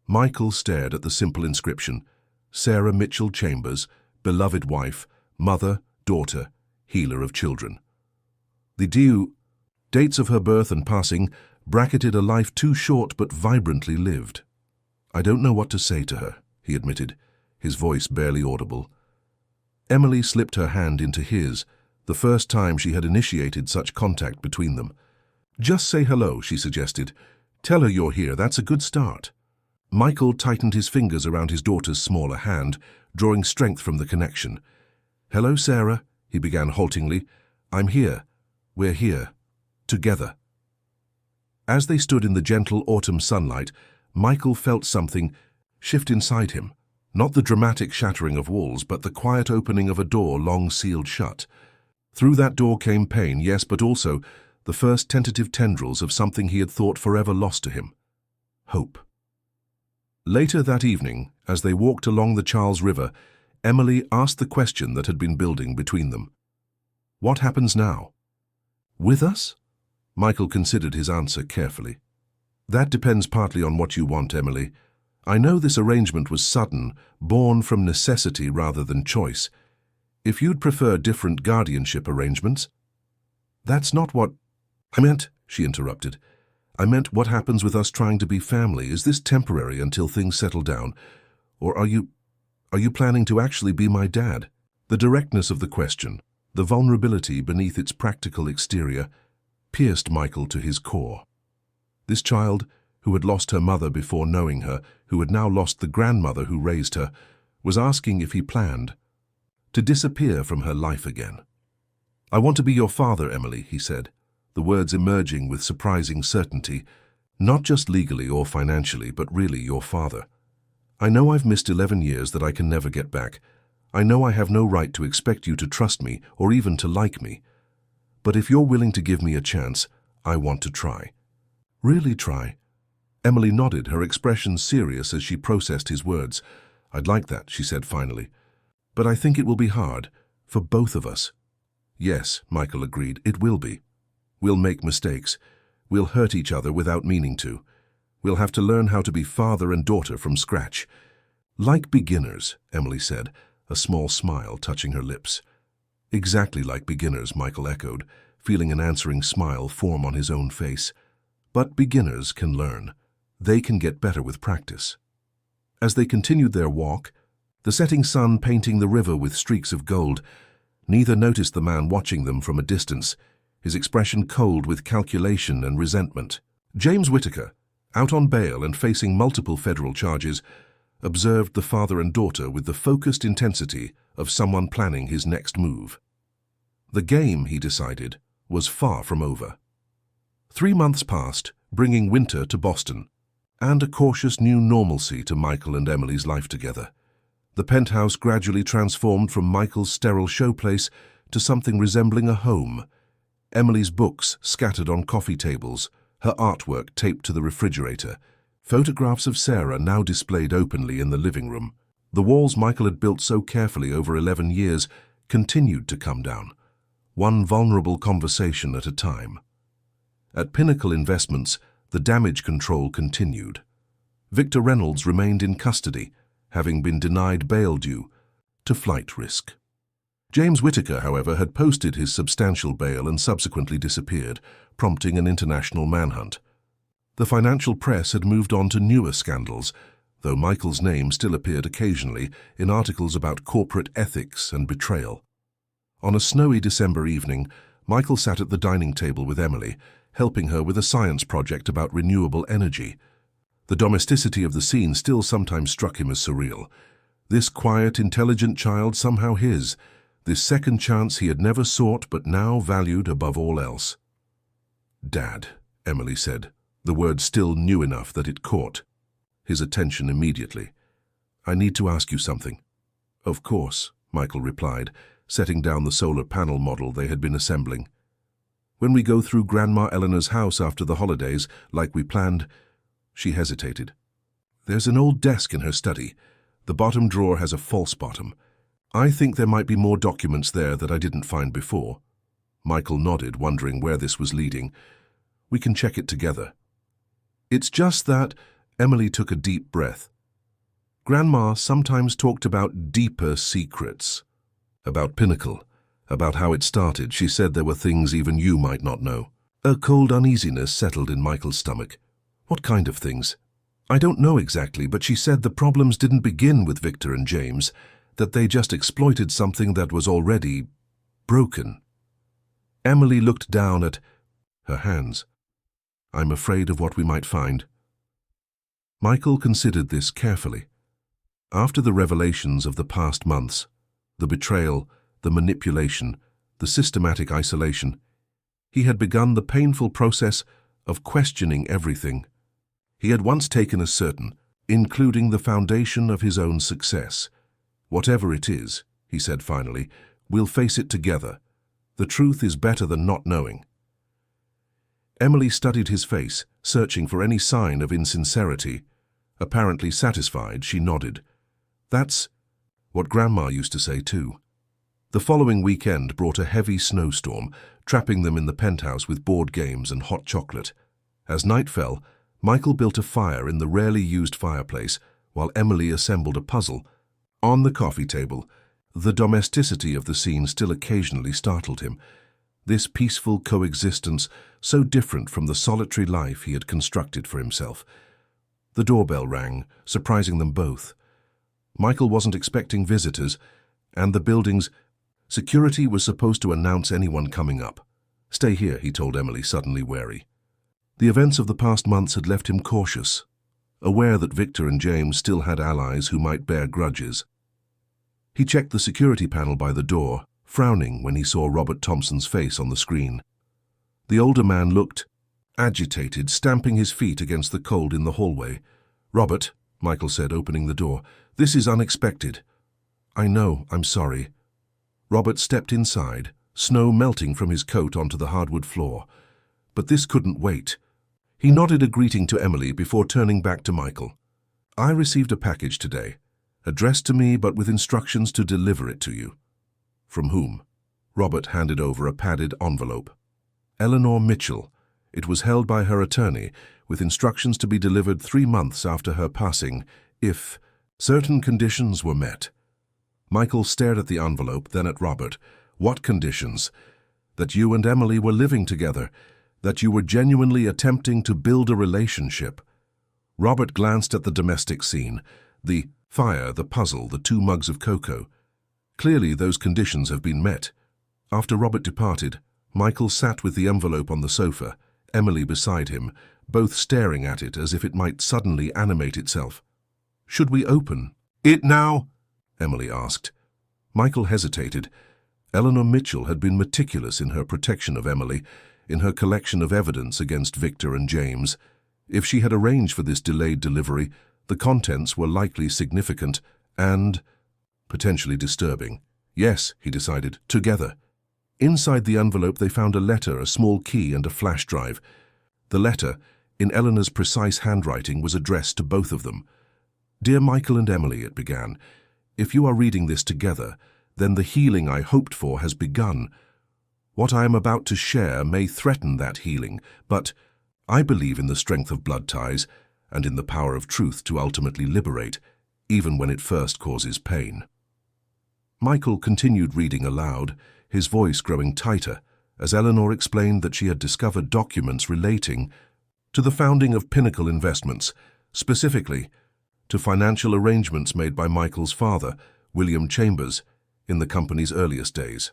Michael stared at the simple inscription, "Sarah Mitchell Chambers, beloved wife, mother, daughter, healer of children." The dates of her birth and passing bracketed a life too short but vibrantly lived. "I don't know what to say to her," he admitted, his voice barely audible. Emily slipped her hand into his, the first time she had initiated such contact between them. "Just say hello," she suggested. "Tell her you're here, that's a good start." Michael tightened his fingers around his daughter's smaller hand, drawing strength from the connection. "Hello, Sarah," he began haltingly. "I'm here. We're here. Together." As they stood in the gentle autumn sunlight, Michael felt something shift inside him. Not the dramatic shattering of walls, but the quiet opening of a door long sealed shut. Through that door came pain, yes, but also the first tentative tendrils of something he had thought forever lost to him. Hope. Later that evening, as they walked along the Charles River, Emily asked the question that had been building between them. "What happens now?" "With us?" Michael considered his answer carefully. "That depends partly on what you want, Emily. I know this arrangement was sudden, born from necessity rather than choice. If you'd prefer different guardianship arrangements—" "That's not what I meant," she interrupted. "I meant what happens with us trying to be family. Is this temporary until things settle down? Or are you planning to actually be my dad?" The directness of the question, the vulnerability beneath its practical exterior, pierced Michael to his core. This child, who had lost her mother before knowing her, who had now lost the grandmother who raised her, was asking if he planned to disappear from her life again. "I want to be your father, Emily," he said, the words emerging with surprising certainty, "not just legally or financially, but really your father. I know I've missed 11 years that I can never get back. I know I have no right to expect you to trust me or even to like me. But if you're willing to give me a chance, I want to try." "Really try?" Emily nodded, her expression serious as she processed his words. "I'd like that," she said finally. "But I think it will be hard, for both of us." "Yes," Michael agreed, "it will be. We'll make mistakes. We'll hurt each other without meaning to. We'll have to learn how to be father and daughter from scratch." "Like beginners," Emily said, a small smile touching her lips. "Exactly like beginners," Michael echoed, feeling an answering smile form on his own face. "But beginners can learn. They can get better with practice." As they continued their walk, the setting sun painting the river with streaks of gold, neither noticed the man watching them from a distance, his expression cold with calculation and resentment. James Whittaker, out on bail and facing multiple federal charges, observed the father and daughter with the focused intensity of someone planning his next move. The game, he decided, was far from over. 3 months passed, bringing winter to Boston, and a cautious new normalcy to Michael and Emily's life together. The penthouse gradually transformed from Michael's sterile showplace to something resembling a home. Emily's books scattered on coffee tables, her artwork taped to the refrigerator, photographs of Sarah now displayed openly in the living room. The walls Michael had built so carefully over 11 years continued to come down, one vulnerable conversation at a time. At Pinnacle Investments, the damage control continued. Victor Reynolds remained in custody, having been denied bail due to flight risk. James Whittaker, however, had posted his substantial bail and subsequently disappeared, prompting an international manhunt. The financial press had moved on to newer scandals, though Michael's name still appeared occasionally in articles about corporate ethics and betrayal. On a snowy December evening, Michael sat at the dining table with Emily, helping her with a science project about renewable energy. The domesticity of the scene still sometimes struck him as surreal. This quiet, intelligent child somehow his, this second chance he had never sought but now valued above all else. "Dad," Emily said, the word still new enough that it caught his attention immediately. "I need to ask you something." "Of course," Michael replied, setting down the solar panel model they had been assembling. "When we go through Grandma Eleanor's house after the holidays, like we planned—" She hesitated. "There's an old desk in her study. The bottom drawer has a false bottom. I think there might be more documents there that I didn't find before." Michael nodded, wondering where this was leading. "We can check it together." "It's just that—" Emily took a deep breath. "Grandma sometimes talked about deeper secrets. About Pinnacle, about how it started. She said there were things even you might not know." A cold uneasiness settled in Michael's stomach. "What kind of things?" "I don't know exactly, but she said the problems didn't begin with Victor and James, that they just exploited something that was already broken." Emily looked down at her hands. "I'm afraid of what we might find." Michael considered this carefully. After the revelations of the past months, the betrayal, the manipulation, the systematic isolation, he had begun the painful process of questioning everything. He had once taken as certain, including the foundation of his own success. "Whatever it is," he said finally, "we'll face it together. The truth is better than not knowing." Emily studied his face, searching for any sign of insincerity. Apparently satisfied, she nodded. "That's what Grandma used to say too." The following weekend brought a heavy snowstorm, trapping them in the penthouse with board games and hot chocolate. As night fell, Michael built a fire in the rarely used fireplace, while Emily assembled a puzzle. On the coffee table, the domesticity of the scene still occasionally startled him. This peaceful coexistence, so different from the solitary life he had constructed for himself. The doorbell rang, surprising them both. Michael wasn't expecting visitors, and the building's security was supposed to announce anyone coming up. "Stay here," he told Emily, suddenly wary. The events of the past months had left him cautious, aware that Victor and James still had allies who might bear grudges. He checked the security panel by the door, frowning when he saw Robert Thompson's face on the screen. The older man looked agitated, stamping his feet against the cold in the hallway. "Robert," Michael said, opening the door, "this is unexpected." "I know, I'm sorry." Robert stepped inside, snow melting from his coat onto the hardwood floor. But this couldn't wait. He nodded a greeting to Emily before turning back to Michael. "I received a package today, addressed to me but with instructions to deliver it to you." "From whom?" Robert handed over a padded envelope. "Eleanor Mitchell. It was held by her attorney, with instructions to be delivered 3 months after her passing, if certain conditions were met." Michael stared at the envelope, then at Robert. "What conditions?" "That you and Emily were living together, that you were genuinely attempting to build a relationship." Robert glanced at the domestic scene, the fire, the puzzle, the 2 mugs of cocoa. Clearly those conditions have been met. After Robert departed, Michael sat with the envelope on the sofa, Emily beside him, both staring at it as if it might suddenly animate itself. "Should we open it now?" Emily asked. Michael hesitated. Eleanor Mitchell had been meticulous in her protection of Emily, in her collection of evidence against Victor and James. If she had arranged for this delayed delivery, the contents were likely significant and potentially disturbing. "Yes," he decided, "together." Inside the envelope they found a letter, a small key, and a flash drive. The letter, in Eleanor's precise handwriting, was addressed to both of them. "Dear Michael and Emily," it began, "if you are reading this together, then the healing I hoped for has begun. What I am about to share may threaten that healing, but I believe in the strength of blood ties and in the power of truth to ultimately liberate, even when it first causes pain." Michael continued reading aloud, his voice growing tighter, as Eleanor explained that she had discovered documents relating to the founding of Pinnacle Investments, specifically to financial arrangements made by Michael's father, William Chambers, in the company's earliest days.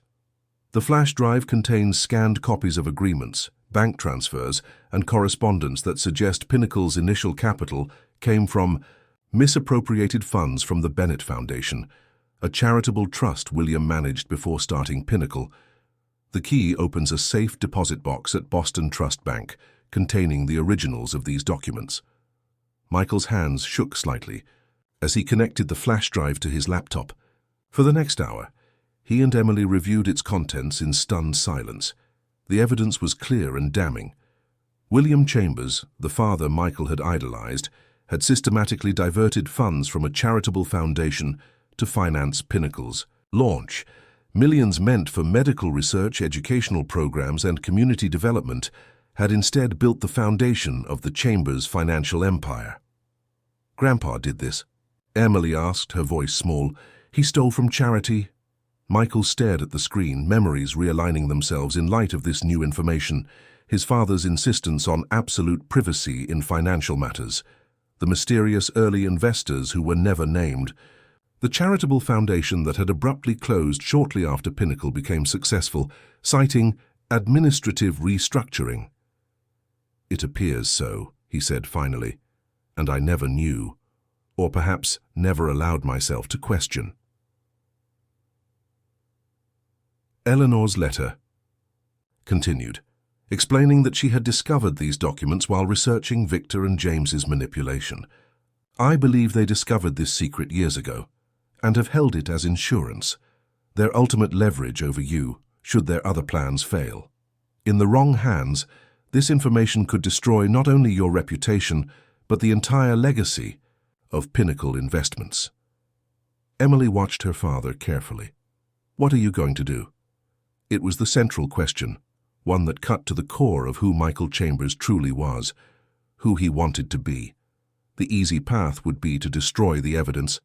The flash drive contains scanned copies of agreements, bank transfers, and correspondence that suggest Pinnacle's initial capital came from misappropriated funds from the Bennett Foundation, a charitable trust William managed before starting Pinnacle. The key opens a safe deposit box at Boston Trust Bank, containing the originals of these documents. Michael's hands shook slightly as he connected the flash drive to his laptop. For the next hour, he and Emily reviewed its contents in stunned silence. The evidence was clear and damning. William Chambers, the father Michael had idolized, had systematically diverted funds from a charitable foundation to finance Pinnacle's launch. Millions meant for medical research, educational programs, and community development had instead built the foundation of the Chambers financial empire. "Grandpa did this?" Emily asked, her voice small. "He stole from charity?" Michael stared at the screen, memories realigning themselves in light of this new information. His father's insistence on absolute privacy in financial matters, the mysterious early investors who were never named, the charitable foundation that had abruptly closed shortly after Pinnacle became successful, citing administrative restructuring. "It appears so," he said finally, "and I never knew, or perhaps never allowed myself to question." Eleanor's letter continued, explaining that she had discovered these documents while researching Victor and James's manipulation. "I believe they discovered this secret years ago and have held it as insurance, their ultimate leverage over you should their other plans fail. In the wrong hands, this information could destroy not only your reputation, but the entire legacy of Pinnacle Investments." Emily watched her father carefully. "What are you going to do?" It was the central question, one that cut to the core of who Michael Chambers truly was, who he wanted to be. The easy path would be to destroy the evidence,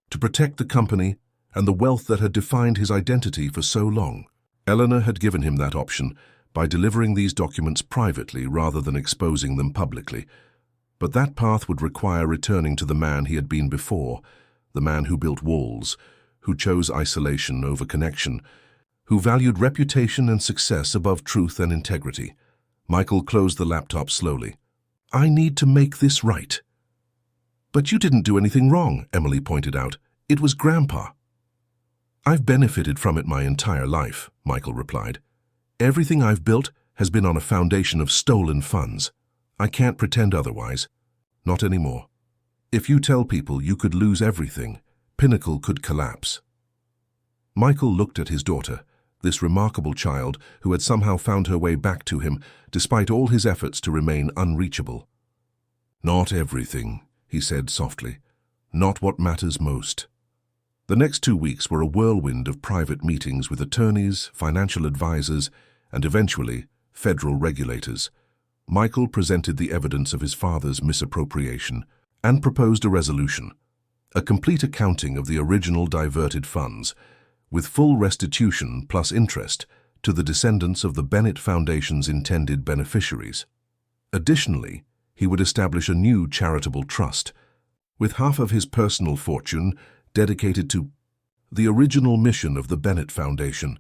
to protect the company and the wealth that had defined his identity for so long. Eleanor had given him that option by delivering these documents privately rather than exposing them publicly. But that path would require returning to the man he had been before, the man who built walls, who chose isolation over connection, who valued reputation and success above truth and integrity. Michael closed the laptop slowly. "I need to make this right." "But you didn't do anything wrong," Emily pointed out. "It was Grandpa." "I've benefited from it my entire life," Michael replied. "Everything I've built has been on a foundation of stolen funds. I can't pretend otherwise. Not anymore. If you tell people you could lose everything, Pinnacle could collapse." Michael looked at his daughter, this remarkable child who had somehow found her way back to him despite all his efforts to remain unreachable. "Not everything," he said softly. "Not what matters most." The next 2 weeks were a whirlwind of private meetings with attorneys, financial advisors, and eventually federal regulators. Michael presented the evidence of his father's misappropriation and proposed a resolution, a complete accounting of the original diverted funds, with full restitution plus interest to the descendants of the Bennett Foundation's intended beneficiaries. Additionally, he would establish a new charitable trust, with half of his personal fortune dedicated to the original mission of the Bennett Foundation.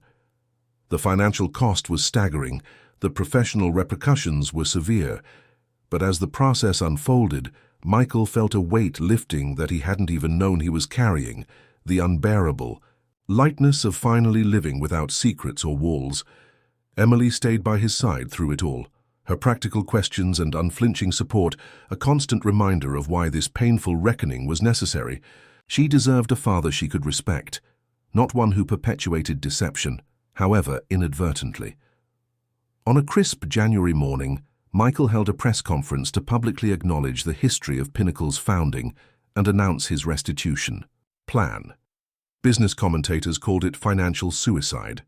The financial cost was staggering, the professional repercussions were severe, but as the process unfolded, Michael felt a weight lifting that he hadn't even known he was carrying, the unbearable lightness of finally living without secrets or walls. Emily stayed by his side through it all, her practical questions and unflinching support a constant reminder of why this painful reckoning was necessary. She deserved a father she could respect, not one who perpetuated deception, however inadvertently. On a crisp January morning, Michael held a press conference to publicly acknowledge the history of Pinnacle's founding and announce his restitution plan. Business commentators called it financial suicide.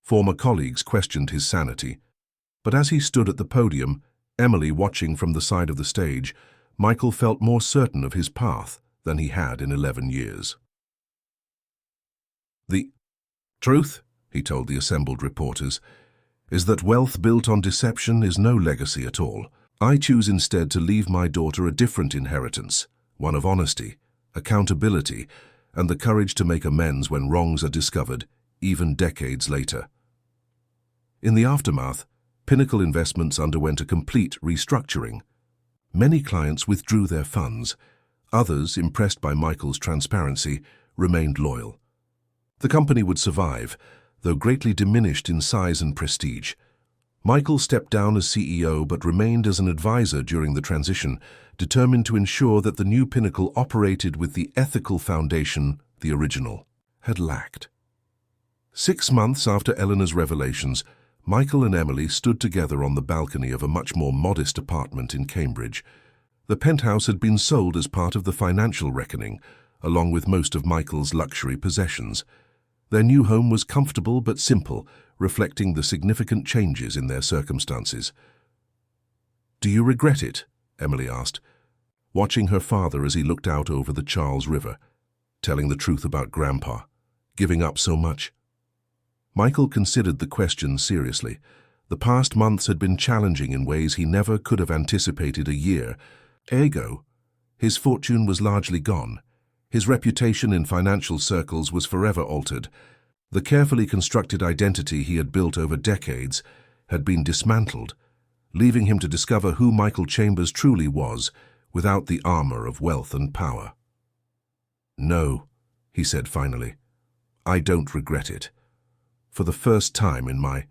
Former colleagues questioned his sanity. But as he stood at the podium, Emily watching from the side of the stage, Michael felt more certain of his path than he had in 11 years. "The truth," he told the assembled reporters, "is that wealth built on deception is no legacy at all. I choose instead to leave my daughter a different inheritance, one of honesty, accountability, and the courage to make amends when wrongs are discovered, even decades later." In the aftermath, Pinnacle Investments underwent a complete restructuring. Many clients withdrew their funds. Others, impressed by Michael's transparency, remained loyal. The company would survive, though greatly diminished in size and prestige. Michael stepped down as CEO but remained as an advisor during the transition, determined to ensure that the new Pinnacle operated with the ethical foundation the original had lacked. 6 months after Eleanor's revelations, Michael and Emily stood together on the balcony of a much more modest apartment in Cambridge. The penthouse had been sold as part of the financial reckoning, along with most of Michael's luxury possessions. Their new home was comfortable but simple, reflecting the significant changes in their circumstances. "Do you regret it?" Emily asked, watching her father as he looked out over the Charles River, telling the truth about Grandpa, giving up so much. Michael considered the question seriously. The past months had been challenging in ways he never could have anticipated a year ago. His fortune was largely gone. His reputation in financial circles was forever altered. The carefully constructed identity he had built over decades had been dismantled, leaving him to discover who Michael Chambers truly was without the armor of wealth and power. "No," he said finally, "I don't regret it. For the first time in my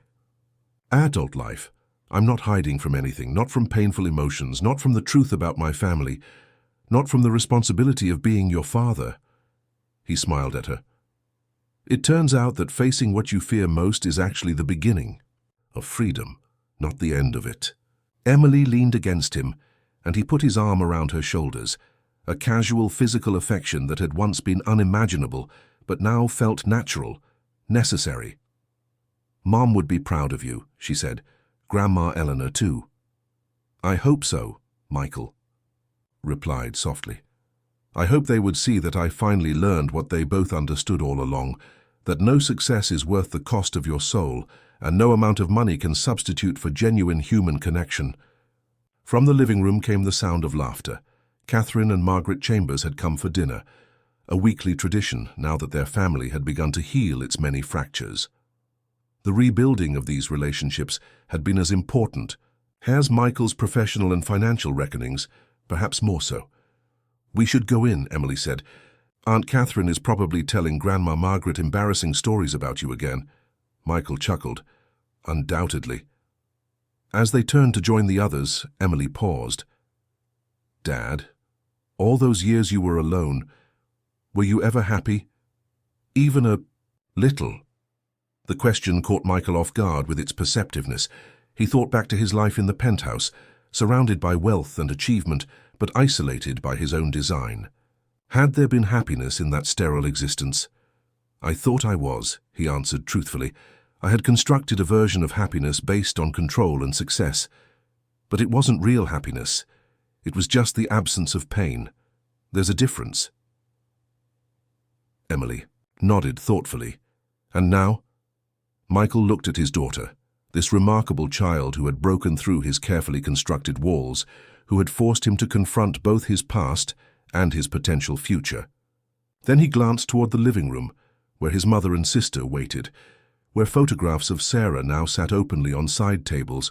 adult life, I'm not hiding from anything, not from painful emotions, not from the truth about my family, not from the responsibility of being your father." He smiled at her. "It turns out that facing what you fear most is actually the beginning of freedom, not the end of it." Emily leaned against him, and he put his arm around her shoulders, a casual physical affection that had once been unimaginable, but now felt natural, necessary. "Mom would be proud of you," she said. "Grandma Eleanor, too." "I hope so," Michael replied softly. "I hope they would see that I finally learned what they both understood all along, that no success is worth the cost of your soul, and no amount of money can substitute for genuine human connection." From the living room came the sound of laughter. Catherine and Margaret Chambers had come for dinner, a weekly tradition now that their family had begun to heal its many fractures. The rebuilding of these relationships had been as important as Michael's professional and financial reckonings, perhaps more so. "We should go in," Emily said. "Aunt Catherine is probably telling Grandma Margaret embarrassing stories about you again." Michael chuckled. "Undoubtedly." As they turned to join the others, Emily paused. "Dad, all those years you were alone, were you ever happy? Even a little?" The question caught Michael off guard with its perceptiveness. He thought back to his life in the penthouse, surrounded by wealth and achievement, but isolated by his own design. Had there been happiness in that sterile existence? "I thought I was," he answered truthfully. "I had constructed a version of happiness based on control and success. But it wasn't real happiness. It was just the absence of pain. There's a difference." Emily nodded thoughtfully. "And now?" Michael looked at his daughter, this remarkable child who had broken through his carefully constructed walls, who had forced him to confront both his past and his potential future. Then he glanced toward the living room, where his mother and sister waited, where photographs of Sarah now sat openly on side tables,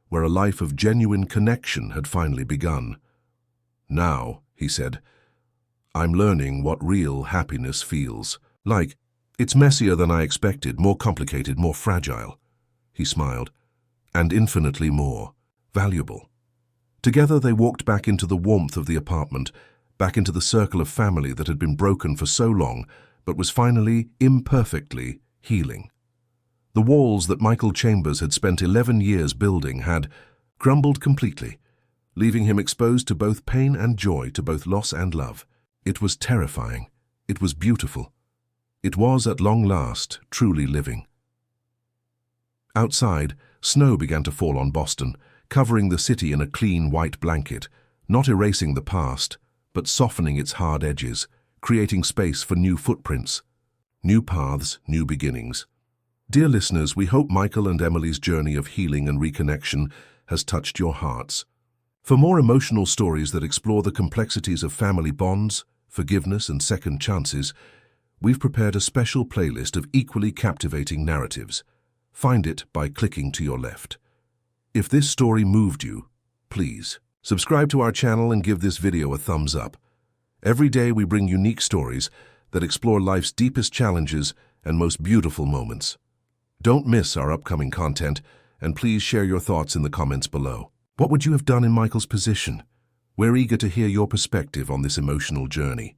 where a life of genuine connection had finally begun. "Now," he said, "I'm learning what real happiness feels like. It's messier than I expected, more complicated, more fragile." He smiled. "And infinitely more valuable." Together they walked back into the warmth of the apartment, back into the circle of family that had been broken for so long, but was finally, imperfectly, healing. The walls that Michael Chambers had spent 11 years building had crumbled completely, leaving him exposed to both pain and joy, to both loss and love. It was terrifying. It was beautiful. It was, at long last, truly living. Outside, snow began to fall on Boston, covering the city in a clean white blanket, not erasing the past, but softening its hard edges, creating space for new footprints, new paths, new beginnings. Dear listeners, we hope Michael and Emily's journey of healing and reconnection has touched your hearts. For more emotional stories that explore the complexities of family bonds, forgiveness, and second chances, we've prepared a special playlist of equally captivating narratives. Find it by clicking to your left. If this story moved you, please subscribe to our channel and give this video a thumbs up. Every day we bring unique stories that explore life's deepest challenges and most beautiful moments. Don't miss our upcoming content, and please share your thoughts in the comments below. What would you have done in Michael's position? We're eager to hear your perspective on this emotional journey.